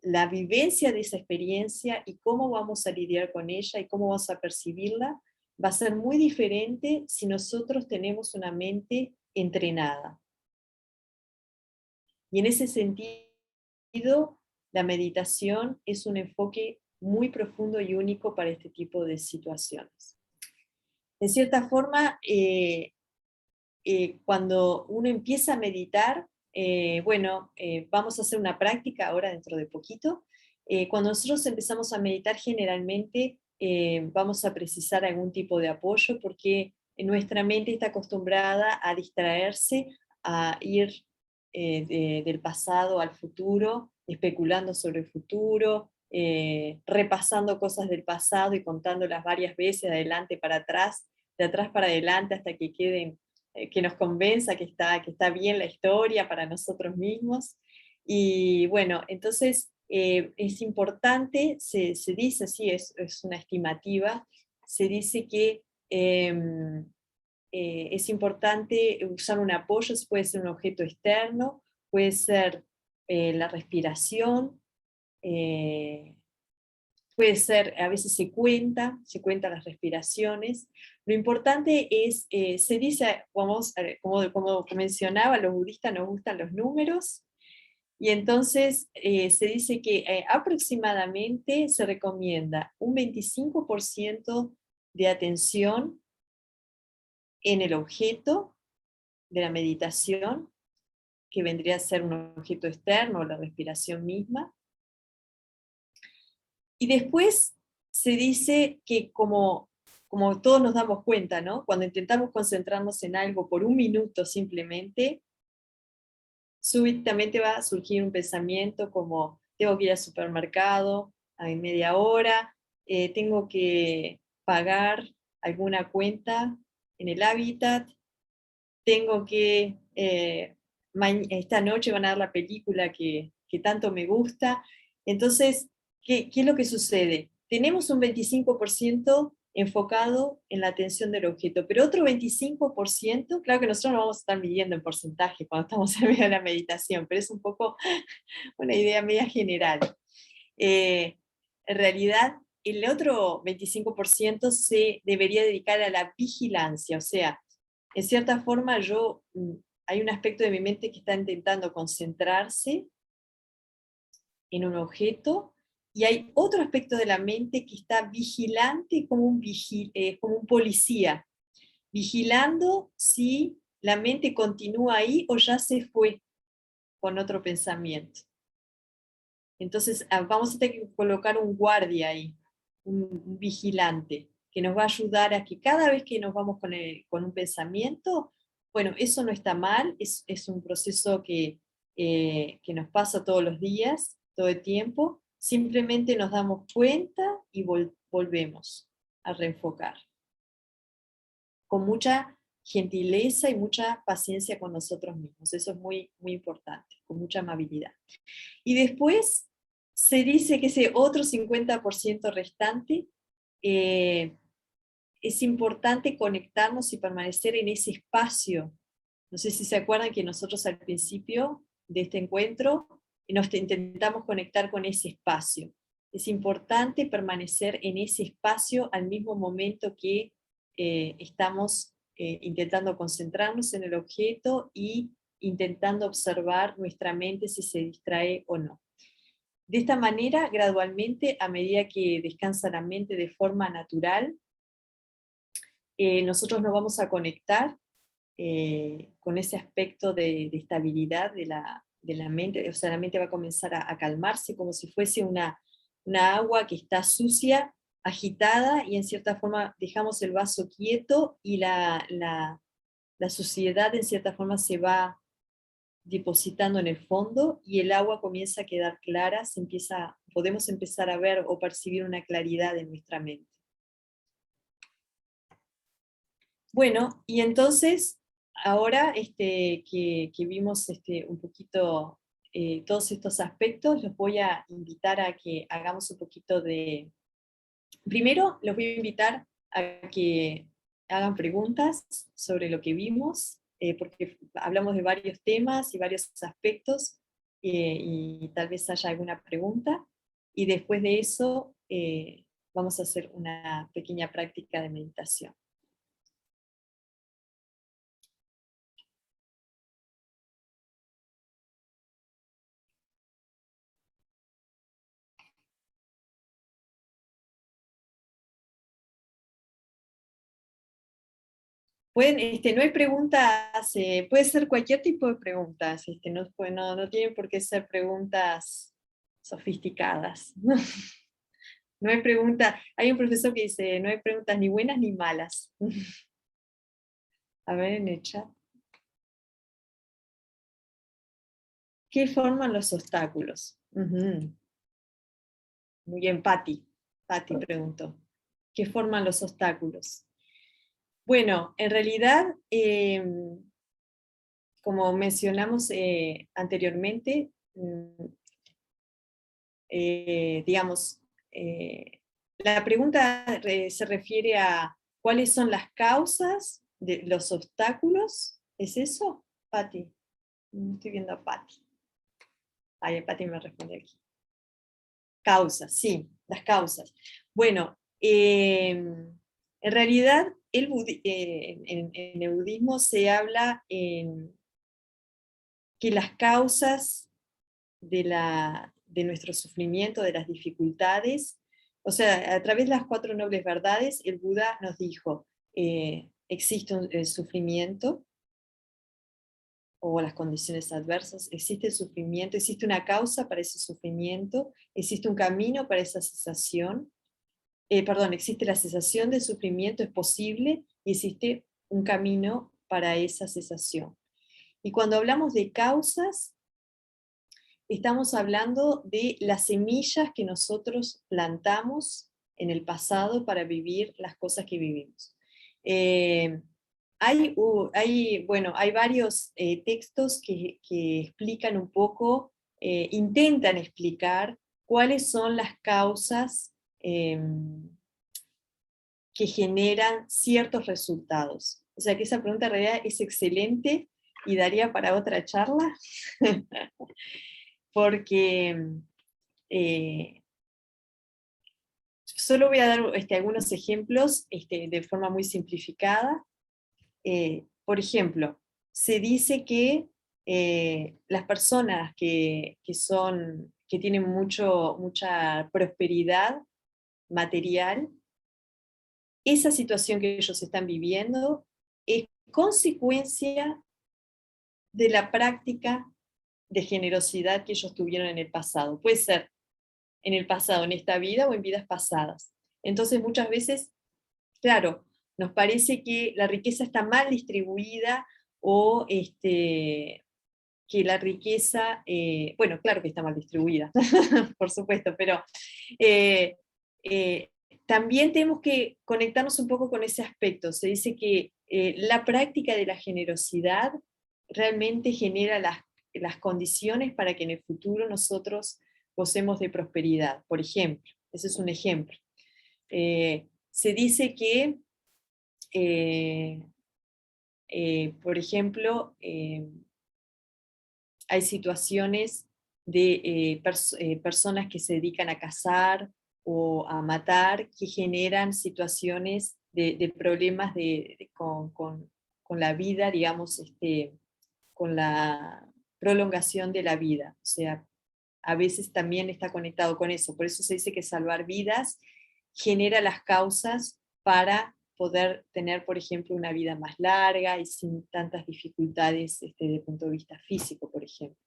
la vivencia de esa experiencia y cómo vamos a lidiar con ella y cómo vamos a percibirla va a ser muy diferente si nosotros tenemos una mente entrenada. Y en ese sentido, la meditación es un enfoque muy profundo y único para este tipo de situaciones. En cierta forma, cuando uno empieza a meditar, vamos a hacer una práctica ahora dentro de poquito. Cuando nosotros empezamos a meditar, generalmente vamos a precisar algún tipo de apoyo porque nuestra mente está acostumbrada a distraerse, a ir del pasado al futuro, especulando sobre el futuro, repasando cosas del pasado y contándolas varias veces de adelante para atrás, de atrás para adelante hasta que queden, que nos convenza que está bien la historia para nosotros mismos. Y bueno, entonces es importante, se dice así, es una estimativa, se dice que es importante usar un apoyo, puede ser un objeto externo, puede ser la respiración, eh, puede ser, a veces se cuenta las respiraciones. Lo importante es, se dice, como mencionaba, los budistas nos gustan los números, y entonces se dice que aproximadamente se recomienda un 25% de atención en el objeto de la meditación, que vendría a ser un objeto externo, la respiración misma. Y después se dice que como todos nos damos cuenta, ¿no? Cuando intentamos concentrarnos en algo por un minuto simplemente, súbitamente va a surgir un pensamiento como, tengo que ir al supermercado en media hora, tengo que pagar alguna cuenta en el hábitat, tengo que, esta noche van a dar la película que tanto me gusta. Entonces, ¿qué es lo que sucede? Tenemos un 25% enfocado en la atención del objeto, pero otro 25%, claro que nosotros no vamos a estar midiendo en porcentaje cuando estamos en medio de la meditación, pero es un poco una idea media general. En realidad, el otro 25% se debería dedicar a la vigilancia, o sea, en cierta forma hay un aspecto de mi mente que está intentando concentrarse en un objeto, y hay otro aspecto de la mente que está vigilante como un policía, vigilando si la mente continúa ahí o ya se fue con otro pensamiento. Entonces vamos a tener que colocar un guardia ahí, un vigilante, que nos va a ayudar a que cada vez que nos vamos con un pensamiento, bueno, eso no está mal, es un proceso que nos pasa todos los días, todo el tiempo, simplemente nos damos cuenta y volvemos a reenfocar. Con mucha gentileza y mucha paciencia con nosotros mismos, eso es muy, muy importante, con mucha amabilidad. Y después se dice que ese otro 50% restante, es importante conectarnos y permanecer en ese espacio. No sé si se acuerdan que nosotros al principio de este encuentro nos intentamos conectar con ese espacio. Es importante permanecer en ese espacio al mismo momento que estamos intentando concentrarnos en el objeto y intentando observar nuestra mente si se distrae o no. De esta manera, gradualmente, a medida que descansa la mente de forma natural, nosotros nos vamos a conectar con ese aspecto de estabilidad de la mente, o sea, la mente va a comenzar a calmarse como si fuese una agua que está sucia, agitada, y en cierta forma dejamos el vaso quieto y la suciedad en cierta forma se va depositando en el fondo y el agua comienza a quedar clara, podemos empezar a ver o percibir una claridad en nuestra mente. Bueno, y entonces, ahora que vimos un poquito todos estos aspectos, los voy a invitar a que hagamos un poquito de... Primero, los voy a invitar a que hagan preguntas sobre lo que vimos, porque hablamos de varios temas y varios aspectos, y tal vez haya alguna pregunta, y después de eso vamos a hacer una pequeña práctica de meditación. no hay preguntas, puede ser cualquier tipo de preguntas, no tienen por qué ser preguntas sofisticadas. No hay pregunta, hay un profesor que dice, no hay preguntas ni buenas ni malas. A ver en el chat. ¿Qué forman los obstáculos? Ujú. Muy bien, Patti preguntó. ¿Qué forman los obstáculos? Bueno, en realidad, como mencionamos anteriormente, digamos, la pregunta se refiere a cuáles son las causas de los obstáculos. ¿Es eso, Patti? No estoy viendo a Patti. Ay, Patti me responde aquí. Causas, sí, las causas. Bueno, en realidad en el budismo se habla en que las causas de nuestro sufrimiento, de las dificultades, o sea, a través de las 4 nobles verdades, el Buda nos dijo, existe el sufrimiento, o las condiciones adversas, existe el sufrimiento, existe una causa para ese sufrimiento, existe un camino para esa cesación, existe la cesación del sufrimiento, es posible, y existe un camino para esa cesación. Y cuando hablamos de causas, estamos hablando de las semillas que nosotros plantamos en el pasado para vivir las cosas que vivimos. Hay varios textos que explican un poco, intentan explicar cuáles son las causas que generan ciertos resultados. O sea que esa pregunta en realidad es excelente y daría para otra charla, porque solo voy a dar algunos ejemplos de forma muy simplificada. Por ejemplo, se dice que las personas que tienen mucha prosperidad material, esa situación que ellos están viviendo es consecuencia de la práctica de generosidad que ellos tuvieron en el pasado. Puede ser en el pasado, en esta vida o en vidas pasadas. Entonces muchas veces, claro, nos parece que la riqueza está mal distribuida o que la riqueza, bueno, claro que está mal distribuida, por supuesto, pero eh, eh, también tenemos que conectarnos un poco con ese aspecto. Se dice que la práctica de la generosidad realmente genera las condiciones para que en el futuro nosotros gocemos de prosperidad. Por ejemplo, ese es un ejemplo. Se dice que, por ejemplo, hay situaciones de personas que se dedican a cazar o a matar que generan situaciones de problemas con la vida, digamos, con la prolongación de la vida. O sea, a veces también está conectado con eso. Por eso se dice que salvar vidas genera las causas para poder tener, por ejemplo, una vida más larga y sin tantas dificultades desde el punto de vista físico, por ejemplo.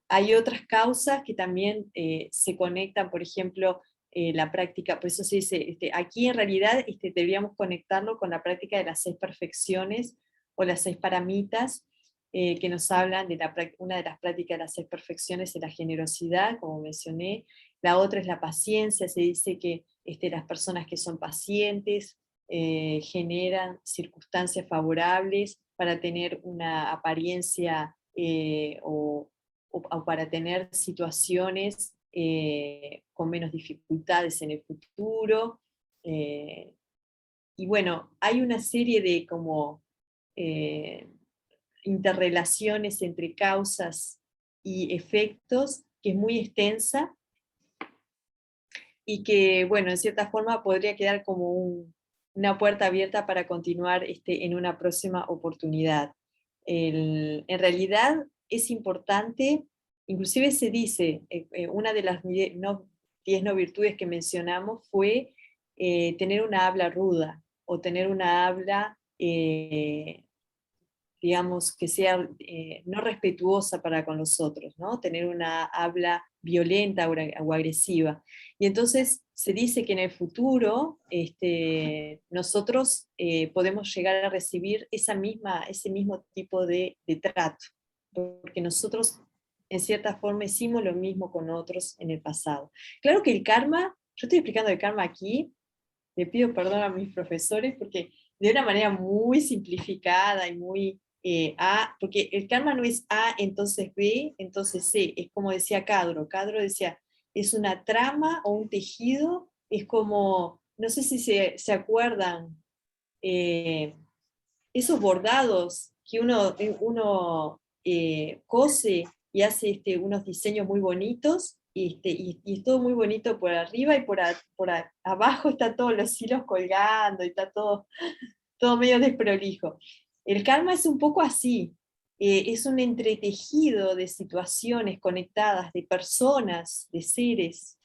Hay otras causas que también se conectan, por ejemplo, la práctica, por eso se dice, aquí en realidad deberíamos conectarlo con la práctica de las 6 perfecciones o las 6 paramitas, que nos hablan de una de las prácticas de las 6 perfecciones es la generosidad, como mencioné, la otra es la paciencia. Se dice que las personas que son pacientes generan circunstancias favorables para tener una apariencia o para tener situaciones con menos dificultades en el futuro. Y bueno, hay una serie de como interrelaciones entre causas y efectos que es muy extensa y que, bueno, en cierta forma podría quedar como una puerta abierta para continuar en una próxima oportunidad. En realidad es importante, inclusive se dice, una de las 10 no virtudes que mencionamos fue tener una habla ruda, o tener una habla, digamos, que sea no respetuosa para con los otros, ¿no? Tener una habla violenta o agresiva. Y entonces se dice que en el futuro nosotros podemos llegar a recibir ese mismo tipo de trato, porque nosotros en cierta forma hicimos lo mismo con otros en el pasado. Claro que el karma, yo estoy explicando el karma aquí, le pido perdón a mis profesores porque de una manera muy simplificada y muy A, porque el karma no es A, entonces B, entonces C, es como decía Cadro decía, es una trama o un tejido, es como, no sé si se acuerdan, eh, esos bordados que uno cose y hace unos diseños muy bonitos, y es todo muy bonito por arriba, y abajo está todos los hilos colgando, y está todo medio desprolijo. El karma es un poco así, es un entretejido de situaciones conectadas, de personas, de seres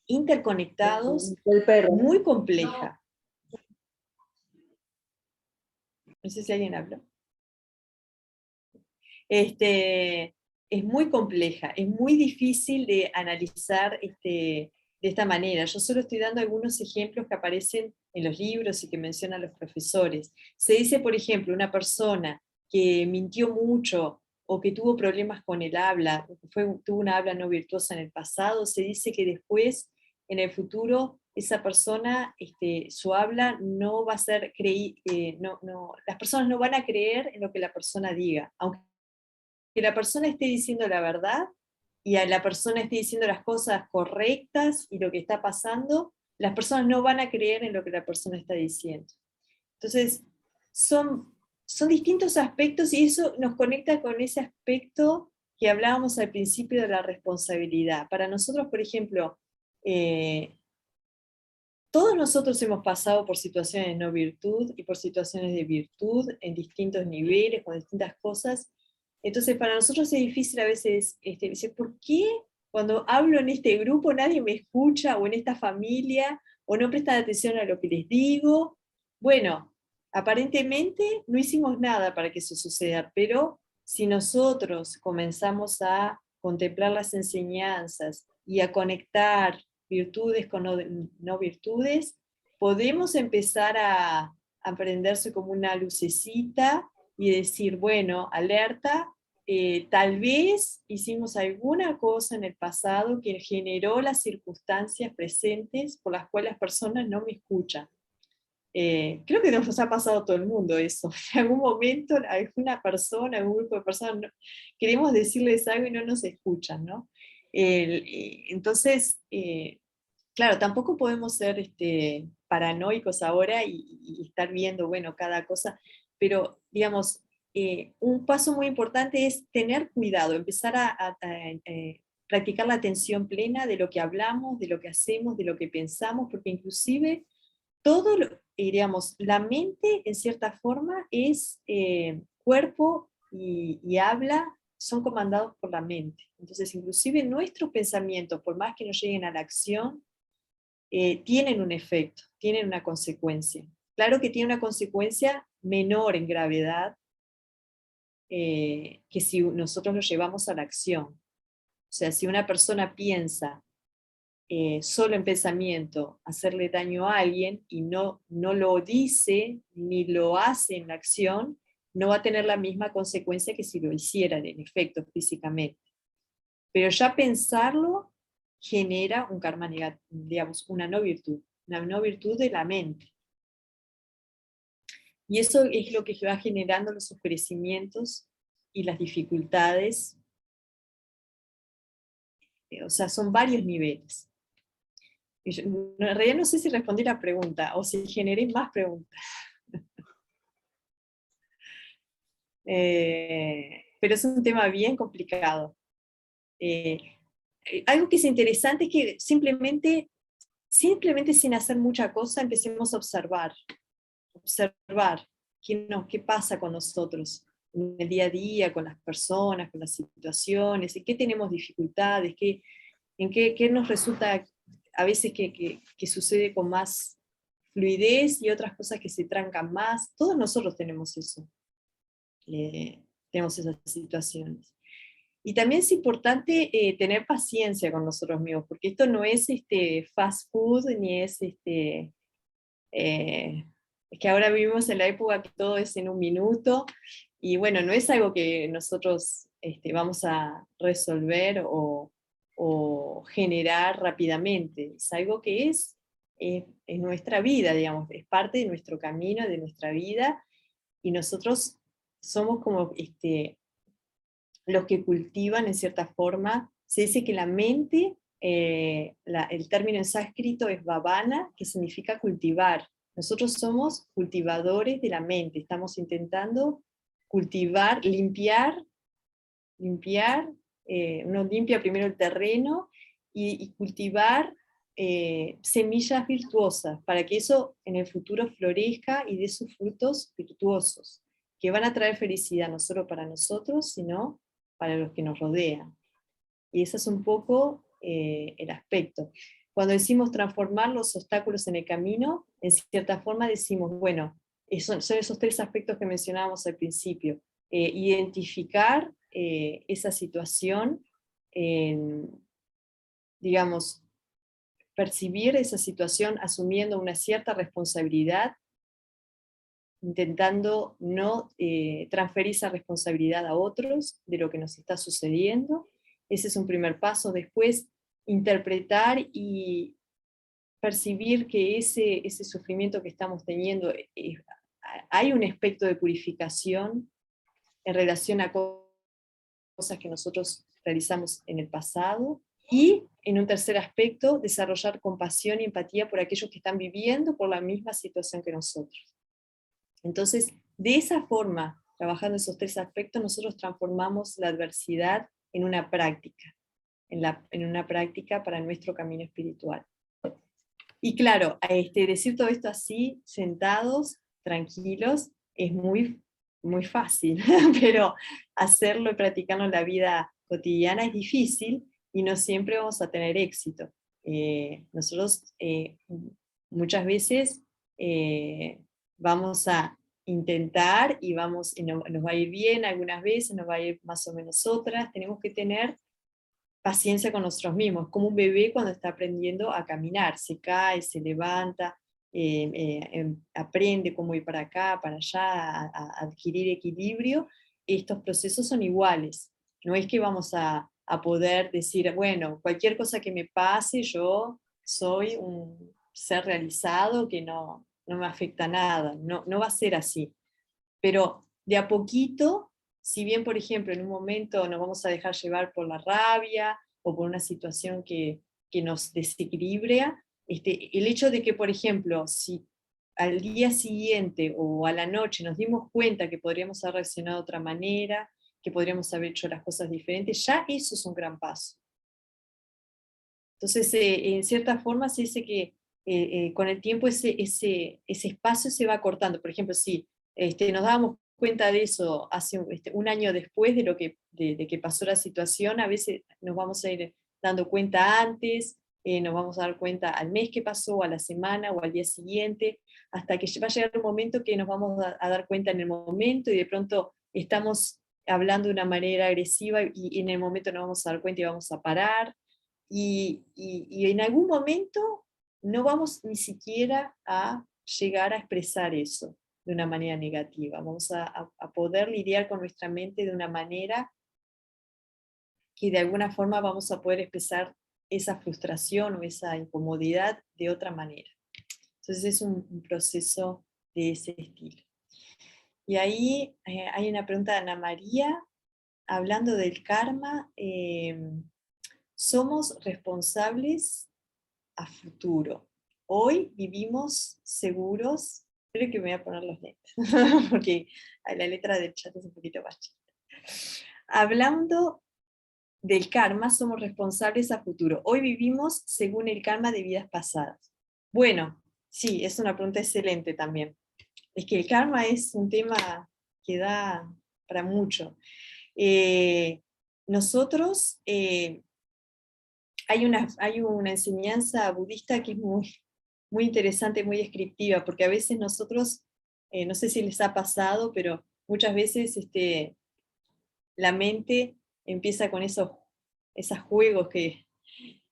interconectados, El perro. muy compleja. No sé si alguien habló. Es muy compleja, es muy difícil de analizar de esta manera. Yo solo estoy dando algunos ejemplos que aparecen en los libros y que mencionan los profesores. Se dice, por ejemplo, una persona que mintió mucho o que tuvo problemas con el habla, tuvo una habla no virtuosa en el pasado, se dice que después, en el futuro, esa persona, su habla no va a ser las personas no van a creer en lo que la persona diga, aunque que la persona esté diciendo la verdad y a la persona esté diciendo las cosas correctas y lo que está pasando, las personas no van a creer en lo que la persona está diciendo. Entonces, son distintos aspectos, y eso nos conecta con ese aspecto que hablábamos al principio de la responsabilidad. Para nosotros, por ejemplo, todos nosotros hemos pasado por situaciones de no virtud y por situaciones de virtud en distintos niveles, con distintas cosas. Entonces, para nosotros es difícil a veces decir, ¿por qué cuando hablo en este grupo nadie me escucha, o en esta familia, o no prestan atención a lo que les digo? Bueno, aparentemente no hicimos nada para que eso suceda, pero si nosotros comenzamos a contemplar las enseñanzas y a conectar virtudes con no virtudes, podemos empezar a prenderse como una lucecita y decir, bueno, alerta, tal vez hicimos alguna cosa en el pasado que generó las circunstancias presentes por las cuales las personas no me escuchan. Creo que nos ha pasado a todo el mundo eso. En algún momento, alguna persona, algún grupo de personas, queremos decirles algo y no nos escuchan, ¿no? Entonces, claro, tampoco podemos ser paranoicos ahora y estar viendo, bueno, cada cosa, pero digamos, un paso muy importante es tener cuidado, empezar a practicar la atención plena de lo que hablamos, de lo que hacemos, de lo que pensamos, porque inclusive todo, digamos, la mente en cierta forma es cuerpo y habla, son comandados por la mente. Entonces, inclusive nuestros pensamientos, por más que no lleguen a la acción, tienen un efecto, tienen una consecuencia. Claro que tiene una consecuencia menor en gravedad que si nosotros lo llevamos a la acción. O sea, si una persona piensa solo en pensamiento hacerle daño a alguien y no lo dice ni lo hace en la acción, no va a tener la misma consecuencia que si lo hiciera en efecto físicamente. Pero ya pensarlo genera un karma negativo, digamos, una no virtud de la mente. Y eso es lo que va generando los oscurecimientos y las dificultades. O sea, son varios niveles. En realidad no sé si respondí la pregunta o si generé más preguntas. Pero es un tema bien complicado. Algo que es interesante es que simplemente sin hacer mucha cosa empecemos a observar qué pasa con nosotros en el día a día, con las personas, con las situaciones, en qué tenemos dificultades, qué nos resulta a veces que sucede con más fluidez y otras cosas que se trancan más. Todos nosotros tenemos eso, tenemos esas situaciones. Y también es importante tener paciencia con nosotros mismos, porque esto no es fast food, ni es es que ahora vivimos en la época que todo es en un minuto, y bueno, no es algo que nosotros vamos a resolver o generar rápidamente, es algo que es nuestra vida, digamos, es parte de nuestro camino, de nuestra vida, y nosotros somos como los que cultivan en cierta forma. Se dice que la mente, el término en sánscrito es bhavana, que significa cultivar. Nosotros somos cultivadores de la mente, estamos intentando cultivar, limpiar, uno limpia primero el terreno y cultivar semillas virtuosas para que eso en el futuro florezca y dé sus frutos virtuosos, que van a traer felicidad no solo para nosotros, sino para los que nos rodean. Y ese es un poco el aspecto. Cuando decimos transformar los obstáculos en el camino, en cierta forma decimos, bueno, son esos tres aspectos que mencionábamos al principio. Identificar esa situación, digamos, percibir esa situación asumiendo una cierta responsabilidad, intentando no transferir esa responsabilidad a otros de lo que nos está sucediendo. Ese es un primer paso. Después, interpretar y percibir que ese sufrimiento que estamos teniendo, hay un aspecto de purificación en relación a cosas que nosotros realizamos en el pasado. Y en un tercer aspecto, desarrollar compasión y empatía por aquellos que están viviendo por la misma situación que nosotros. Entonces, de esa forma, trabajando esos tres aspectos, nosotros transformamos la adversidad en una práctica, en una práctica para nuestro camino espiritual. Y claro, decir todo esto así, sentados, tranquilos, es muy, muy fácil, pero hacerlo y practicarlo en la vida cotidiana es difícil y no siempre vamos a tener éxito. Nosotros muchas veces vamos a intentar y nos va a ir bien algunas veces, nos va a ir más o menos otras. Tenemos que tener paciencia con nosotros mismos, como un bebé cuando está aprendiendo a caminar, se cae, se levanta, aprende cómo ir para acá, para allá, a adquirir equilibrio. Estos procesos son iguales. No es que vamos a poder decir, bueno, cualquier cosa que me pase, yo soy un ser realizado que no me afecta nada. No, no va a ser así. Pero de a poquito, si bien, por ejemplo, en un momento nos vamos a dejar llevar por la rabia o por una situación que nos desequilibra, el hecho de que, por ejemplo, si al día siguiente o a la noche nos dimos cuenta que podríamos haber reaccionado de otra manera, que podríamos haber hecho las cosas diferentes, ya eso es un gran paso. Entonces, en cierta forma se dice que con el tiempo ese espacio se va cortando. Por ejemplo, si nos dábamos cuenta de eso hace un año después de que pasó la situación, a veces nos vamos a ir dando cuenta antes, nos vamos a dar cuenta al mes que pasó, a la semana o al día siguiente, hasta que va a llegar un momento que nos vamos a dar cuenta en el momento y de pronto estamos hablando de una manera agresiva y en el momento nos vamos a dar cuenta y vamos a parar. Y en algún momento no vamos ni siquiera a llegar a expresar eso de una manera negativa. Vamos a poder lidiar con nuestra mente de una manera que de alguna forma vamos a poder expresar esa frustración o esa incomodidad de otra manera. Entonces es un proceso de ese estilo. Y ahí hay una pregunta de Ana María, hablando del karma. Somos responsables a futuro. Hoy vivimos seguros. Creo que me voy a poner los lentes, porque la letra del chat es un poquito más chica. Hablando del karma, somos responsables a futuro. Hoy vivimos según el karma de vidas pasadas. Bueno, sí, es una pregunta excelente también. Es que el karma es un tema que da para mucho. Nosotros... hay una enseñanza budista que es muy, muy interesante, muy descriptiva, porque a veces nosotros, no sé si les ha pasado, pero muchas veces la mente empieza con esos juegos que,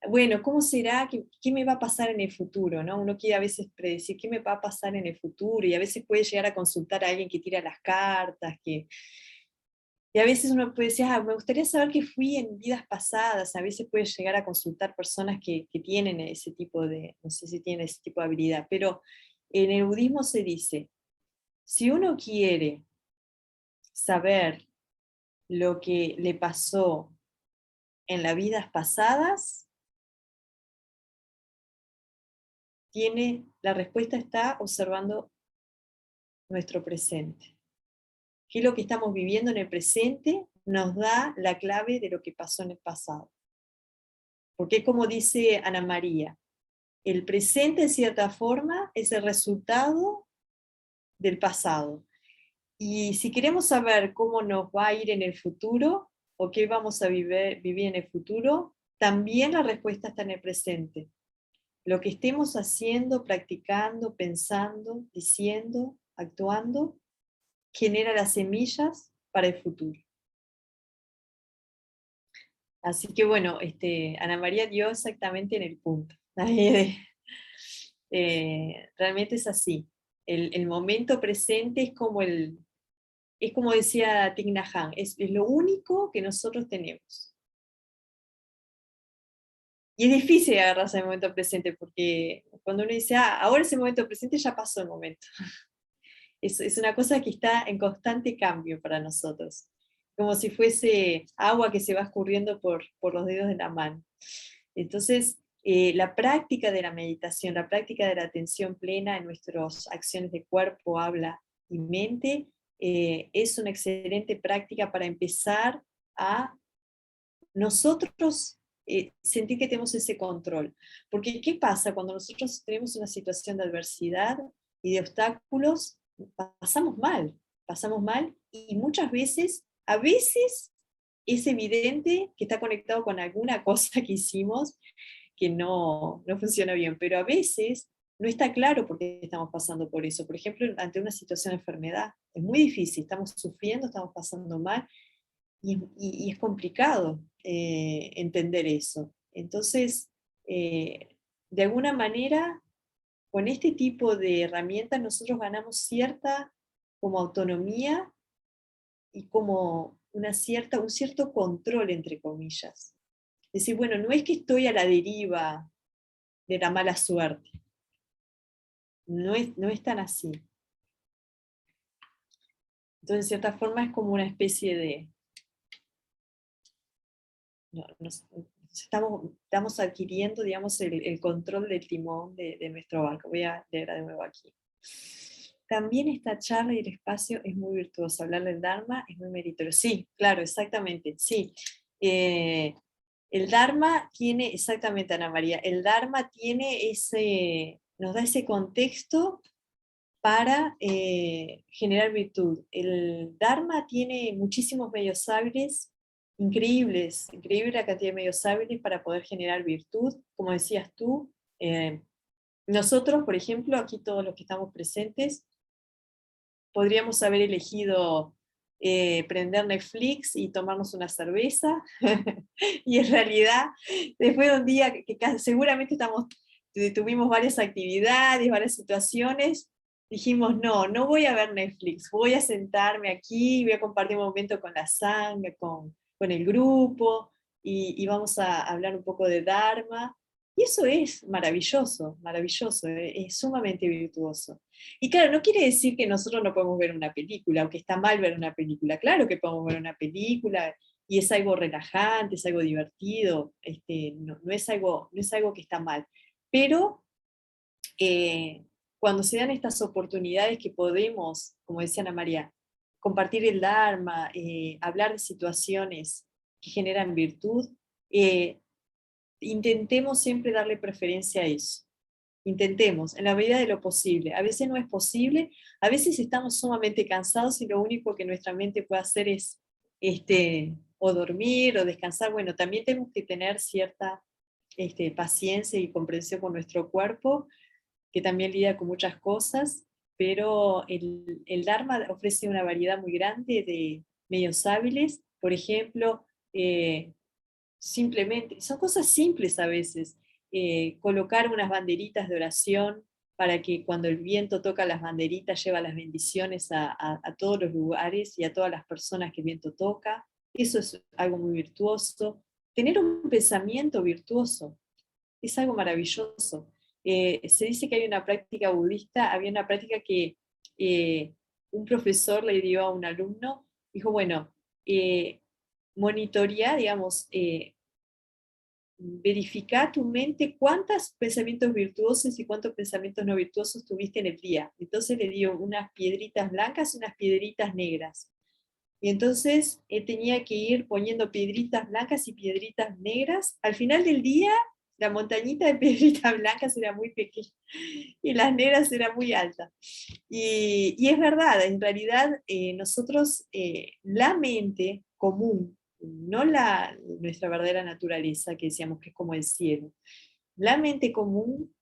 bueno, ¿cómo será? ¿Qué me va a pasar en el futuro? ¿No? Uno quiere a veces predecir qué me va a pasar en el futuro, y a veces puede llegar a consultar a alguien que tira las cartas, y a veces uno puede decir, me gustaría saber qué fui en vidas pasadas. A veces puede llegar a consultar personas que tienen ese tipo no sé si tienen ese tipo de habilidad, pero en el budismo se dice, si uno quiere saber lo que le pasó en las vidas pasadas, la respuesta está observando nuestro presente. ¿Qué es lo que estamos viviendo en el presente? Nos da la clave de lo que pasó en el pasado. Porque como dice Ana María, el presente en cierta forma es el resultado del pasado. Y si queremos saber cómo nos va a ir en el futuro o qué vamos a vivir en el futuro, también la respuesta está en el presente. Lo que estemos haciendo, practicando, pensando, diciendo, actuando, genera las semillas para el futuro. Así que bueno, Ana María dio exactamente en el punto. Realmente es así. El momento presente es como decía Thich Nhat Hanh, es lo único que nosotros tenemos. Y es difícil agarrarse al momento presente, porque cuando uno dice, ahora es el momento presente, ya pasó el momento. Es una cosa que está en constante cambio para nosotros, como si fuese agua que se va escurriendo por los dedos de la mano. Entonces, la práctica de la meditación, la práctica de la atención plena en nuestras acciones de cuerpo, habla y mente, es una excelente práctica para empezar a nosotros sentir que tenemos ese control. Porque ¿qué pasa cuando nosotros tenemos una situación de adversidad y de obstáculos? Pasamos mal y muchas veces, a veces es evidente que está conectado con alguna cosa que hicimos que no funciona bien, pero a veces no está claro por qué estamos pasando por eso. Por ejemplo, ante una situación de enfermedad, es muy difícil, estamos sufriendo, estamos pasando mal, y es complicado entender eso. Entonces, de alguna manera, con este tipo de herramientas nosotros ganamos cierta como autonomía y como un cierto control, entre comillas. Es decir, bueno, no es que estoy a la deriva de la mala suerte, no es tan así. Entonces, de cierta forma, es como una especie de... estamos adquiriendo, digamos, el control del timón de nuestro barco. Voy a leer de nuevo aquí. También esta charla y el espacio es muy virtuoso. Hablar del Dharma es muy meritorio. Sí, claro, exactamente, sí. El Dharma tiene, exactamente, Ana María, el Dharma tiene nos da ese contexto para generar virtud. El Dharma tiene muchísimos medios hábiles, increíble la cantidad de medios hábiles para poder generar virtud. Como decías tú, nosotros, por ejemplo, aquí todos los que estamos presentes, podríamos haber elegido prender Netflix y tomarnos una cerveza, y en realidad, después de un día que seguramente tuvimos varias actividades, varias situaciones, dijimos, no voy a ver Netflix, voy a sentarme aquí, voy a compartir un momento con la sangha, con el grupo, y vamos a hablar un poco de Dharma, y eso es maravilloso, maravilloso, es sumamente virtuoso. Y claro, no quiere decir que nosotros no podemos ver una película, o que está mal ver una película. Claro que podemos ver una película, y es algo relajante, es algo divertido, no es algo que está mal. Pero cuando se dan estas oportunidades que podemos, como decía Ana María, compartir el Dharma, hablar de situaciones que generan virtud, intentemos siempre darle preferencia a eso. Intentemos, en la medida de lo posible. A veces no es posible, a veces estamos sumamente cansados y lo único que nuestra mente puede hacer es o dormir o descansar. Bueno, también tenemos que tener cierta paciencia y comprensión con nuestro cuerpo, que también lidia con muchas cosas, pero el Dharma ofrece una variedad muy grande de medios hábiles. Por ejemplo, simplemente, son cosas simples a veces, colocar unas banderitas de oración para que cuando el viento toca las banderitas lleva las bendiciones a todos los lugares y a todas las personas que el viento toca. Eso es algo muy virtuoso. Tener un pensamiento virtuoso es algo maravilloso. Se dice que hay una práctica budista, había una práctica que un profesor le dio a un alumno, dijo, bueno, monitorea, digamos, verifica tu mente cuántos pensamientos virtuosos y cuántos pensamientos no virtuosos tuviste en el día. Entonces le dio unas piedritas blancas y unas piedritas negras. Y entonces él tenía que ir poniendo piedritas blancas y piedritas negras. Al final del día, la montañita de piedritas blancas era muy pequeña y las negras era muy alta. Y es verdad, en realidad nosotros, la mente común, no nuestra verdadera naturaleza, que decíamos que es como el cielo, la mente común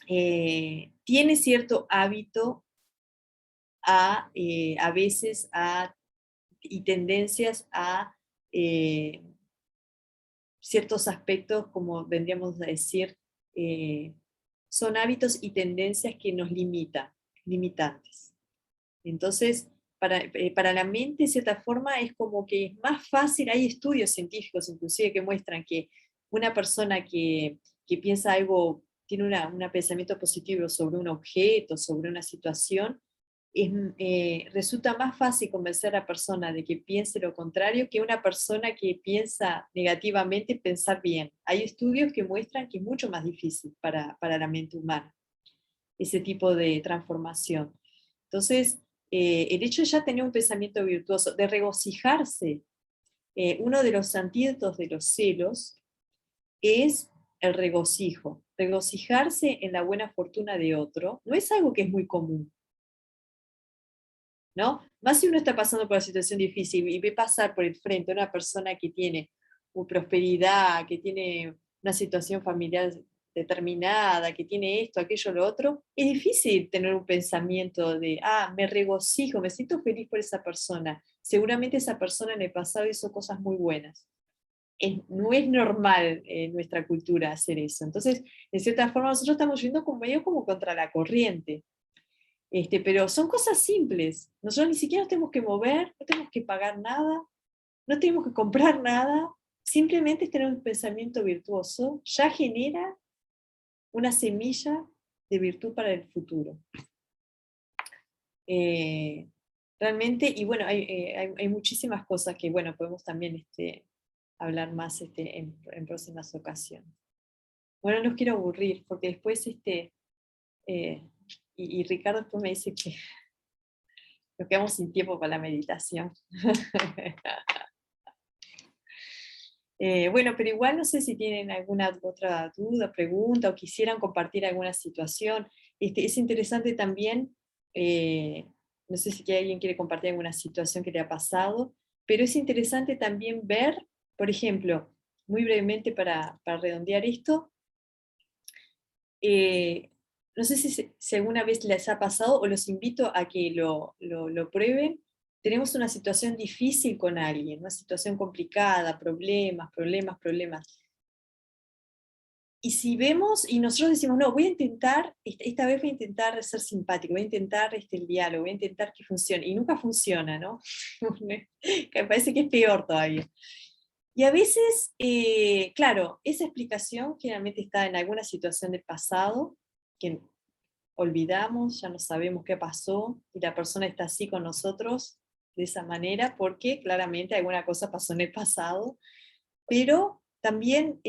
tiene cierto hábito a veces y tendencias a ciertos aspectos, como vendríamos a decir, son hábitos y tendencias que nos limitantes. Entonces, para la mente, de cierta forma, es como que es más fácil, hay estudios científicos inclusive que muestran que una persona que piensa algo, tiene un pensamiento positivo sobre un objeto, sobre una situación, resulta más fácil convencer a la persona de que piense lo contrario que una persona que piensa negativamente pensar bien. Hay estudios que muestran que es mucho más difícil para la mente humana ese tipo de transformación. Entonces, el hecho de ya tener un pensamiento virtuoso, de regocijarse, uno de los antídotos de los celos es el regocijo. Regocijarse en la buena fortuna de otro no es algo que es muy común, ¿no? Más si uno está pasando por una situación difícil y ve pasar por el frente a una persona que tiene prosperidad, que tiene una situación familiar determinada, que tiene esto, aquello, lo otro, es difícil tener un pensamiento de, me regocijo, me siento feliz por esa persona. Seguramente esa persona en el pasado hizo cosas muy buenas. No es normal en nuestra cultura hacer eso. Entonces, de cierta forma, nosotros estamos yendo como medio como contra la corriente. Pero son cosas simples. Nosotros ni siquiera nos tenemos que mover, no tenemos que pagar nada, no tenemos que comprar nada. Simplemente es tener un pensamiento virtuoso, ya genera una semilla de virtud para el futuro. Realmente, y bueno, hay muchísimas cosas que, bueno, podemos también hablar más en próximas ocasiones. Bueno, no los quiero aburrir, porque después, y Ricardo después me dice que nos quedamos sin tiempo para la meditación. Bueno, pero igual no sé si tienen alguna otra duda, pregunta, o quisieran compartir alguna situación. Es interesante también, no sé si alguien quiere compartir alguna situación que le ha pasado, pero es interesante también ver, por ejemplo, muy brevemente para redondear esto, no sé si alguna vez les ha pasado, o los invito a que lo prueben. Tenemos una situación difícil con alguien, una situación complicada, problemas. Y si vemos, y nosotros decimos, no, voy a intentar, esta vez voy a intentar ser simpático, voy a intentar el diálogo, voy a intentar que funcione, y nunca funciona, ¿no? Que me parece que es peor todavía. Y a veces, claro, esa explicación generalmente está en alguna situación del pasado, que olvidamos, ya no sabemos qué pasó, y la persona está así con nosotros de esa manera, porque claramente alguna cosa pasó en el pasado, pero también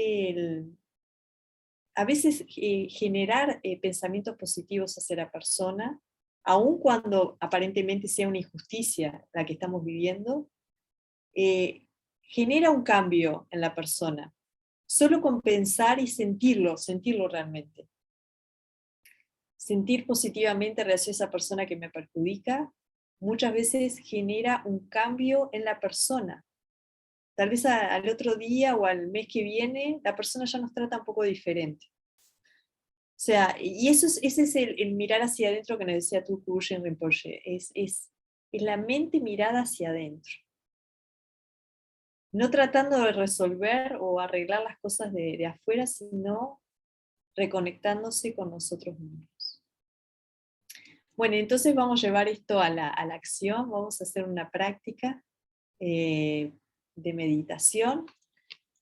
a veces generar pensamientos positivos hacia la persona, aun cuando aparentemente sea una injusticia la que estamos viviendo, genera un cambio en la persona. Solo con pensar y sentirlo realmente. Sentir positivamente hacia esa persona que me perjudica, muchas veces genera un cambio en la persona. Tal vez al otro día o al mes que viene, la persona ya nos trata un poco diferente. sea, y ese es el mirar hacia adentro que nos decía Tulku Rinpoche, es la mente mirada hacia adentro. No tratando de resolver o arreglar las cosas de afuera, sino reconectándose con nosotros mismos. Bueno, entonces vamos a llevar esto a la acción, vamos a hacer una práctica de meditación.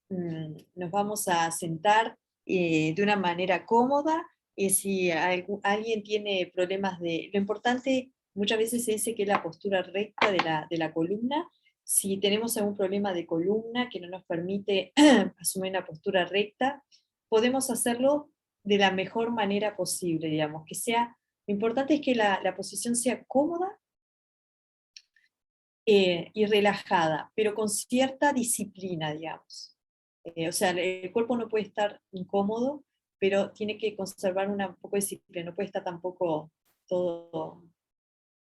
Nos vamos a sentar de una manera cómoda, y si alguien tiene problemas lo importante muchas veces se dice que es la postura recta de la columna. Si tenemos algún problema de columna que no nos permite asumir una postura recta, podemos hacerlo de la mejor manera posible, digamos, que sea, lo importante es que la posición sea cómoda y relajada, pero con cierta disciplina, digamos. O sea, el cuerpo no puede estar incómodo, pero tiene que conservar un poco de disciplina, no puede estar tampoco todo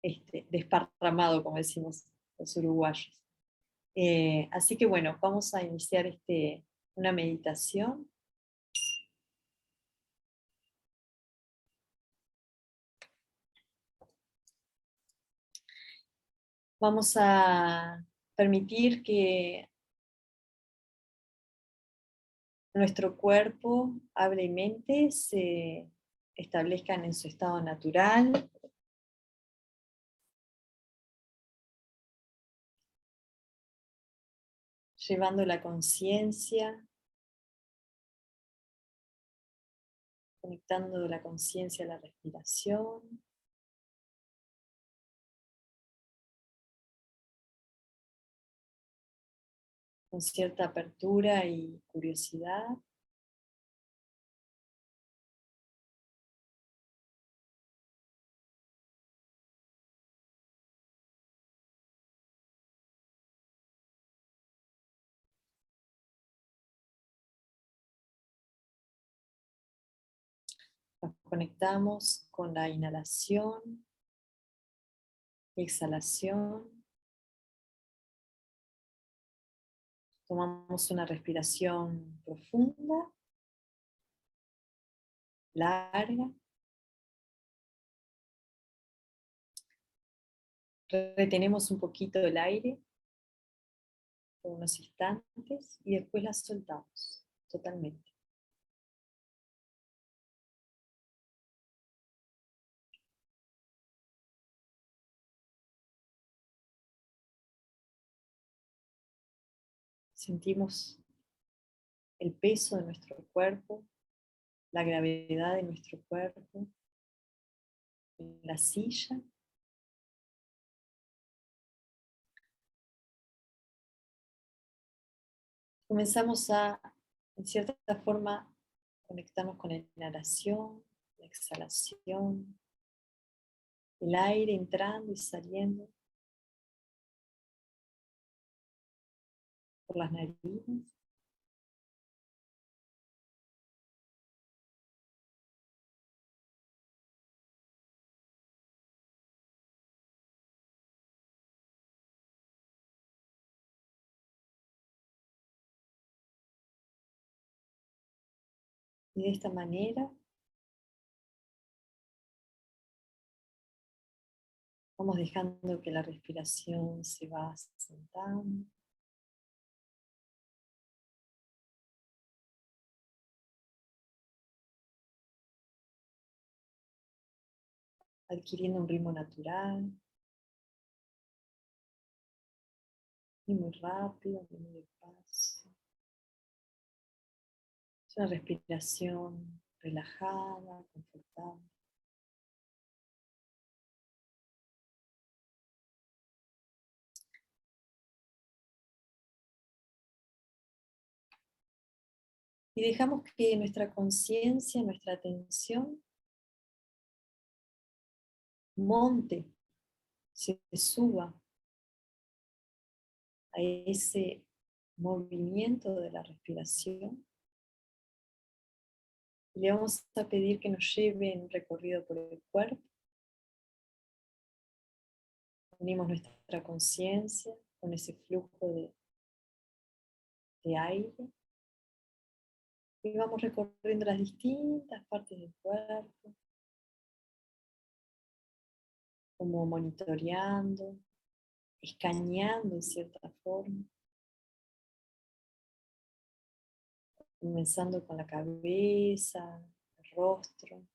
desparramado, como decimos los uruguayos. Así que bueno, vamos a iniciar una meditación. Vamos a permitir que nuestro cuerpo, habla y mente se establezcan en su estado natural. Llevando la conciencia, conectando la conciencia a la respiración. Con cierta apertura y curiosidad. Nos conectamos con la inhalación y exhalación. Tomamos una respiración profunda, larga. Retenemos un poquito el aire por unos instantes y después la soltamos totalmente. Sentimos el peso de nuestro cuerpo, la gravedad de nuestro cuerpo, en la silla. Comenzamos a, en cierta forma, conectarnos con la inhalación, la exhalación, el aire entrando y saliendo por las narices. Y de esta manera vamos dejando que la respiración se va asentando. Adquiriendo un ritmo natural, ni muy rápido, ni muy despacio. Es una respiración relajada, confortable. Y dejamos que nuestra conciencia, nuestra atención monte, se suba a ese movimiento de la respiración. Y le vamos a pedir que nos lleve en un recorrido por el cuerpo. Unimos nuestra conciencia con ese flujo de aire. Y vamos recorriendo las distintas partes del cuerpo, como monitoreando, escaneando en cierta forma, comenzando con la cabeza, el rostro.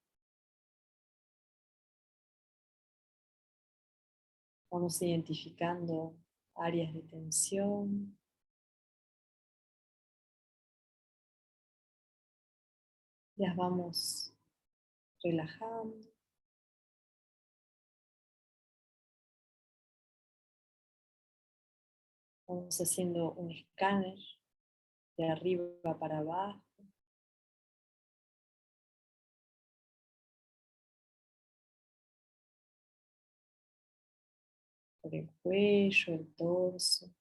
Vamos identificando áreas de tensión. Las vamos relajando. Vamos haciendo un escáner de arriba para abajo. Por el cuello, el torso.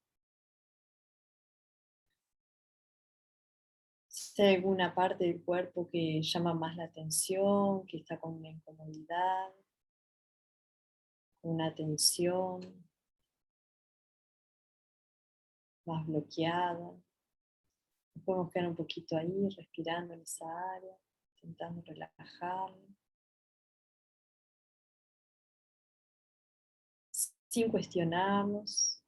Si hay alguna parte del cuerpo que llama más la atención, que está con una incomodidad, con una tensión más bloqueada, nos podemos quedar un poquito ahí, respirando en esa área, intentando relajarla, sin cuestionarnos.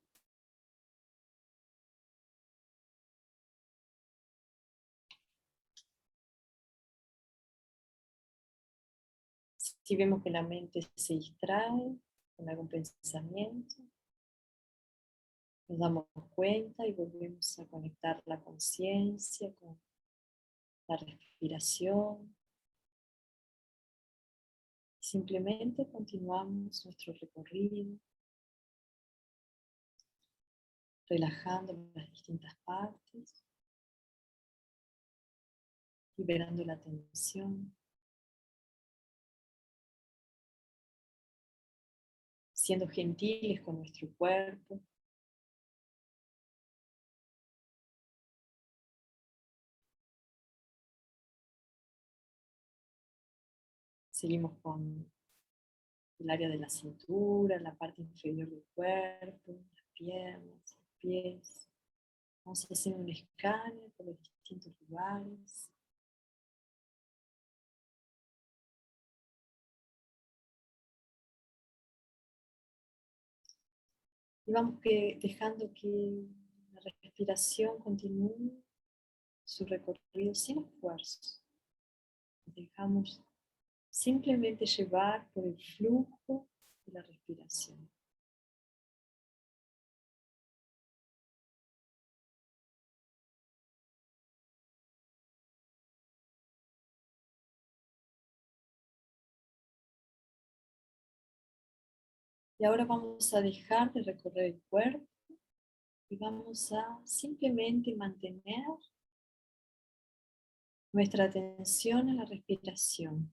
Si vemos que la mente se distrae con algún pensamiento, nos damos cuenta y volvemos a conectar la conciencia con la respiración. Simplemente continuamos nuestro recorrido, relajando las distintas partes, liberando la tensión, siendo gentiles con nuestro cuerpo. Seguimos con el área de la cintura, la parte inferior del cuerpo, las piernas, los pies. Vamos haciendo un escáner por los distintos lugares. Y vamos dejando que la respiración continúe su recorrido sin esfuerzo. Nos dejamos simplemente llevar por el flujo de la respiración. Y ahora vamos a dejar de recorrer el cuerpo y vamos a simplemente mantener nuestra atención en la respiración.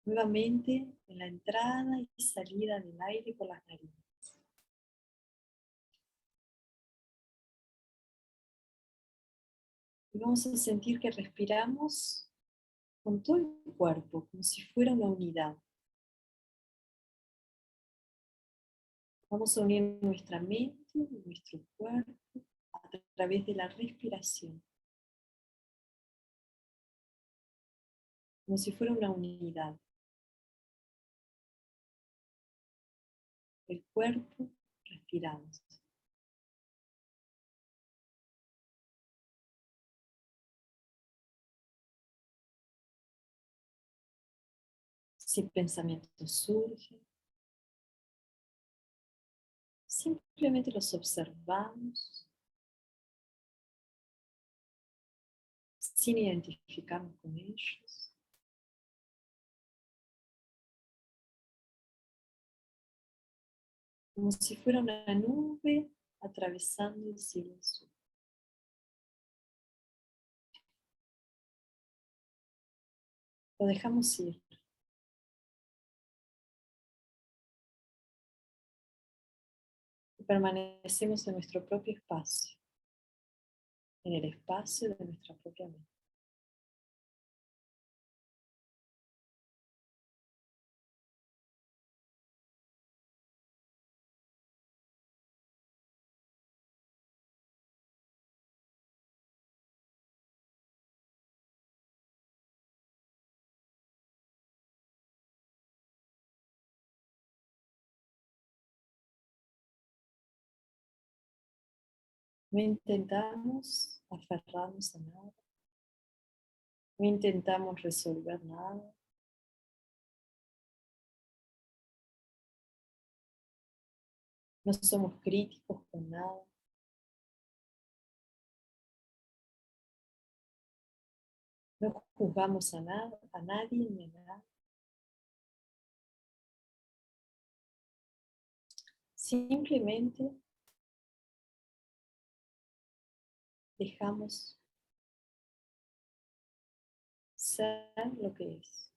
Nuevamente en la entrada y salida del aire por las narices. Y vamos a sentir que respiramos con todo el cuerpo, como si fuera una unidad. Vamos a unir nuestra mente y nuestro cuerpo a través de la respiración, como si fuera una unidad. El cuerpo respiramos. Si pensamientos surgen, simplemente los observamos sin identificarnos con ellos. Como si fuera una nube atravesando el cielo azul. Lo dejamos ir. Y permanecemos en nuestro propio espacio, en el espacio de nuestra propia mente. No intentamos aferrarnos a nada. No intentamos resolver nada. No somos críticos con nada. No juzgamos a nada, a nadie ni a nada. Simplemente dejamos ser lo que es.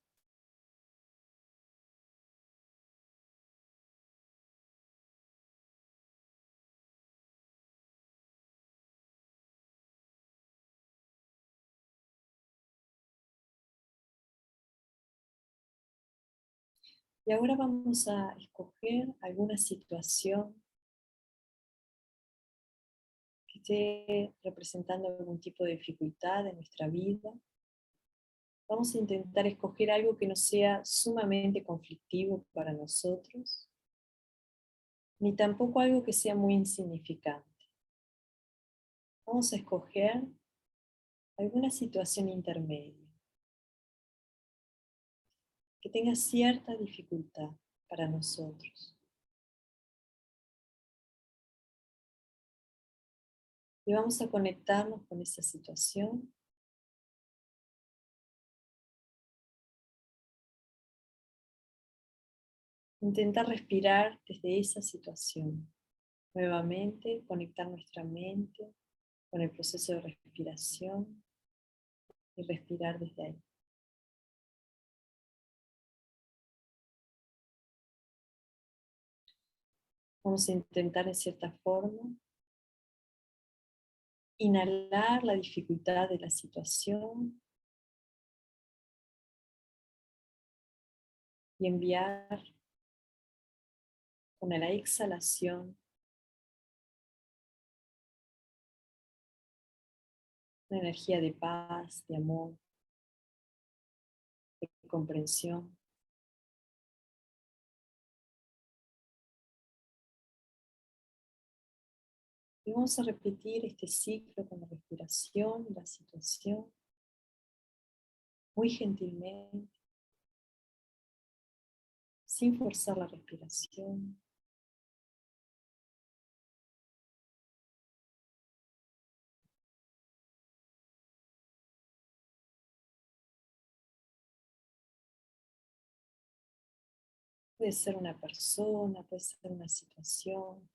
Y ahora vamos a escoger alguna situación que esté representando algún tipo de dificultad en nuestra vida. Vamos a intentar escoger algo que no sea sumamente conflictivo para nosotros, ni tampoco algo que sea muy insignificante. Vamos a escoger alguna situación intermedia que tenga cierta dificultad para nosotros. Y vamos a conectarnos con esa situación. Intentar respirar desde esa situación. Nuevamente, conectar nuestra mente con el proceso de respiración y respirar desde ahí. Vamos a intentar en cierta forma inhalar la dificultad de la situación y enviar con la exhalación una energía de paz, de amor, de comprensión. Y vamos a repetir este ciclo con la respiración y la situación, muy gentilmente, sin forzar la respiración. Puede ser una persona, puede ser una situación.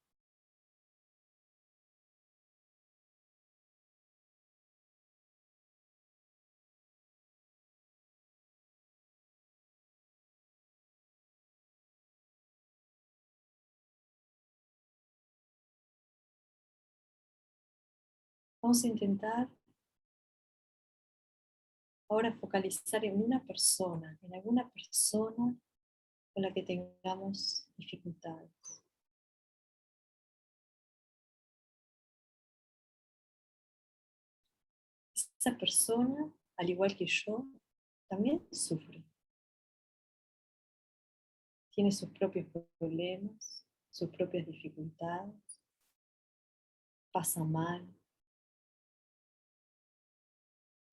Vamos a intentar ahora focalizar en una persona, en alguna persona con la que tengamos dificultades. Esa persona, al igual que yo, también sufre. Tiene sus propios problemas, sus propias dificultades, pasa mal.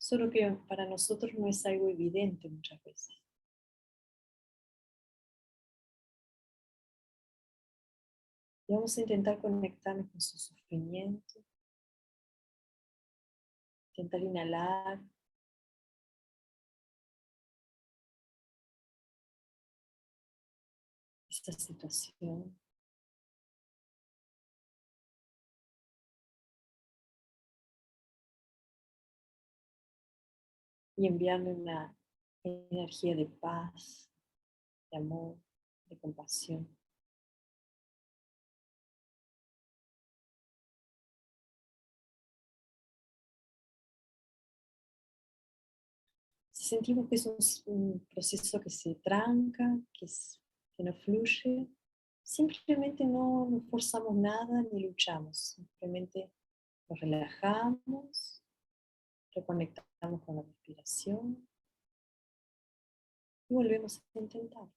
Solo que para nosotros no es algo evidente muchas veces. Y vamos a intentar conectarnos con su sufrimiento, intentar inhalar esta situación. Y enviarle una energía de paz, de amor, de compasión. Si sentimos que es un proceso que se tranca, que no fluye, simplemente no forzamos nada ni luchamos, simplemente nos relajamos, reconectamos con la respiración y volvemos a intentar.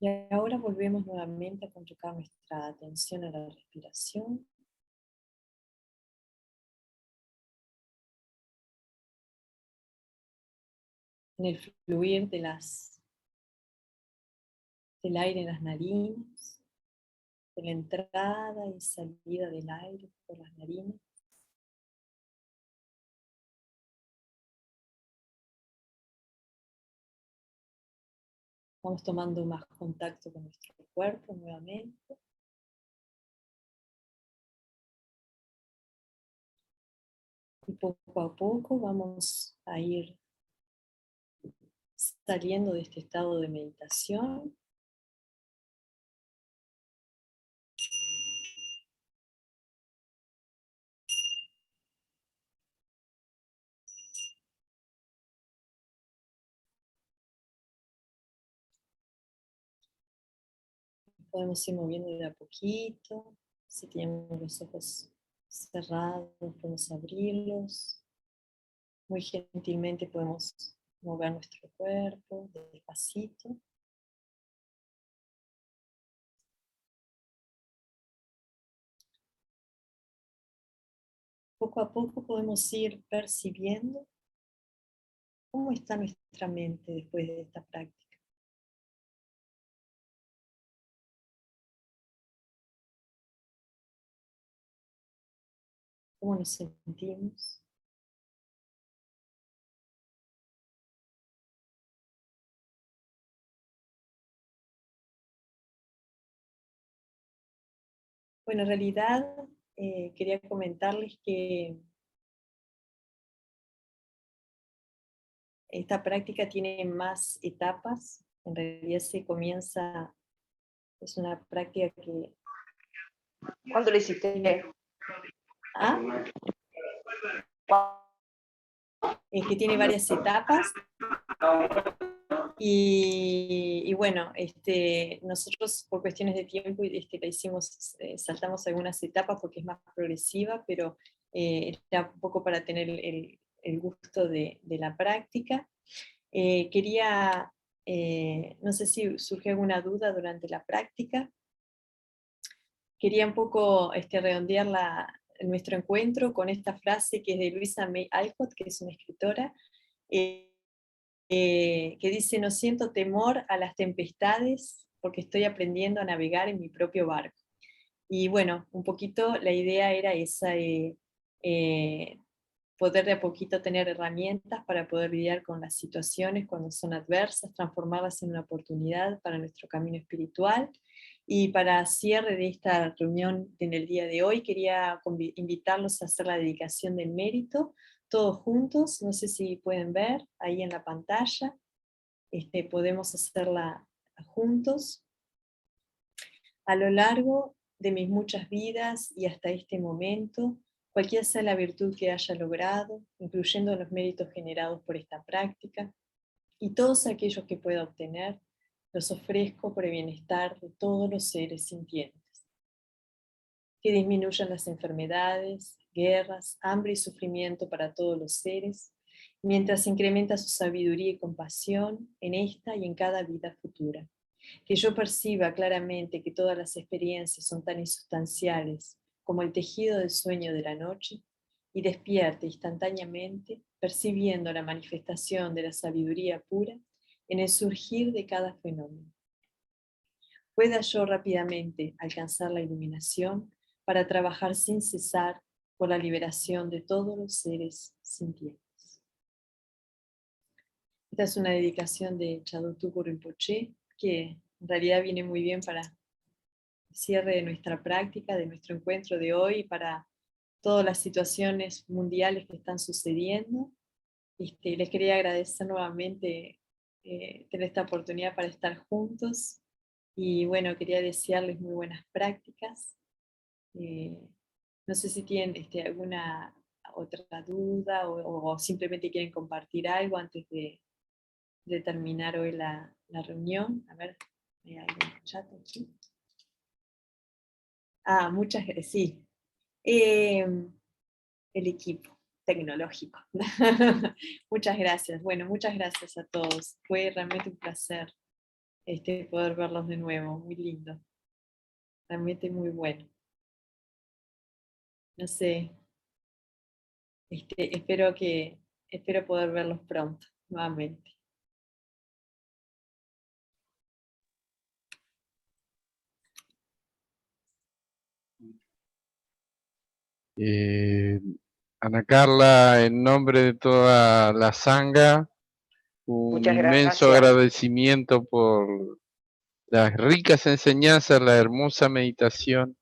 Y ahora volvemos nuevamente a convocar nuestra atención a la respiración. En el fluir del aire en las narinas, de la entrada y salida del aire por las narinas. Vamos tomando más contacto con nuestro cuerpo nuevamente. Y poco a poco vamos a ir saliendo de este estado de meditación. Podemos ir moviendo de a poquito. Si tenemos los ojos cerrados, podemos abrirlos. Muy gentilmente podemos mover nuestro cuerpo despacito. Poco a poco podemos ir percibiendo cómo está nuestra mente después de esta práctica. Cómo nos sentimos. Bueno, en realidad quería comentarles que esta práctica tiene más etapas. En realidad es una práctica que... ¿Cuándo lo hiciste? ¿Ah? Que tiene varias etapas. Y bueno, nosotros por cuestiones de tiempo la hicimos, saltamos algunas etapas porque es más progresiva, pero era un poco para tener el gusto de la práctica. No sé si surgió alguna duda durante la práctica. Quería un poco redondear nuestro encuentro con esta frase que es de Louisa May Alcott, que es una escritora, que dice: no siento temor a las tempestades porque estoy aprendiendo a navegar en mi propio barco. Y bueno, un poquito la idea era esa, poder de a poquito tener herramientas para poder lidiar con las situaciones cuando son adversas, transformarlas en una oportunidad para nuestro camino espiritual. Y para cierre de esta reunión en el día de hoy, quería invitarlos a hacer la dedicación del mérito, todos juntos. No sé si pueden ver ahí en la pantalla, podemos hacerla juntos. A lo largo de mis muchas vidas y hasta este momento, cualquiera sea la virtud que haya logrado, incluyendo los méritos generados por esta práctica, y todos aquellos que pueda obtener, los ofrezco por el bienestar de todos los seres sintientes. Que disminuyan las enfermedades, guerras, hambre y sufrimiento para todos los seres, mientras incrementa su sabiduría y compasión en esta y en cada vida futura. Que yo perciba claramente que todas las experiencias son tan insustanciales como el tejido del sueño de la noche, y despierte instantáneamente, percibiendo la manifestación de la sabiduría pura en el surgir de cada fenómeno. Pueda yo rápidamente alcanzar la iluminación para trabajar sin cesar por la liberación de todos los seres sintientes. Esta es una dedicación de Chado Tuku Rinpoche, que en realidad viene muy bien para el cierre de nuestra práctica, de nuestro encuentro de hoy, y para todas las situaciones mundiales que están sucediendo. Les quería agradecer nuevamente tener esta oportunidad para estar juntos, y bueno, quería desearles muy buenas prácticas. No sé si tienen alguna otra duda o simplemente quieren compartir algo antes de terminar hoy la reunión. A ver, hay algo en el chat aquí. Muchas gracias, sí. El equipo tecnológico. Muchas gracias. Bueno, muchas gracias a todos. Fue realmente un placer poder verlos de nuevo, muy lindo, realmente muy bueno. No sé, espero poder verlos pronto, nuevamente. Ana Carla, en nombre de toda la Sangha, un Muchas inmenso gracias. agradecimiento por las ricas enseñanzas, la hermosa meditación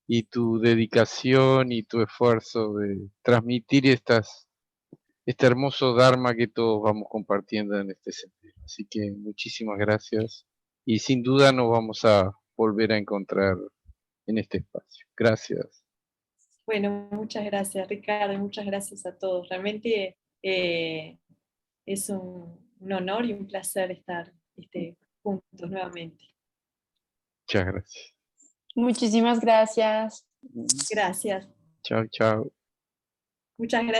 y tu dedicación y tu esfuerzo de transmitir este hermoso Dharma que todos vamos compartiendo en este sentido. Así que muchísimas gracias y sin duda nos vamos a volver a encontrar en este espacio. Gracias. Bueno, muchas gracias Ricardo, y muchas gracias a todos. Realmente es un honor y un placer estar juntos nuevamente. Muchas gracias. Muchísimas gracias. Gracias. Chao, chao. Muchas gracias.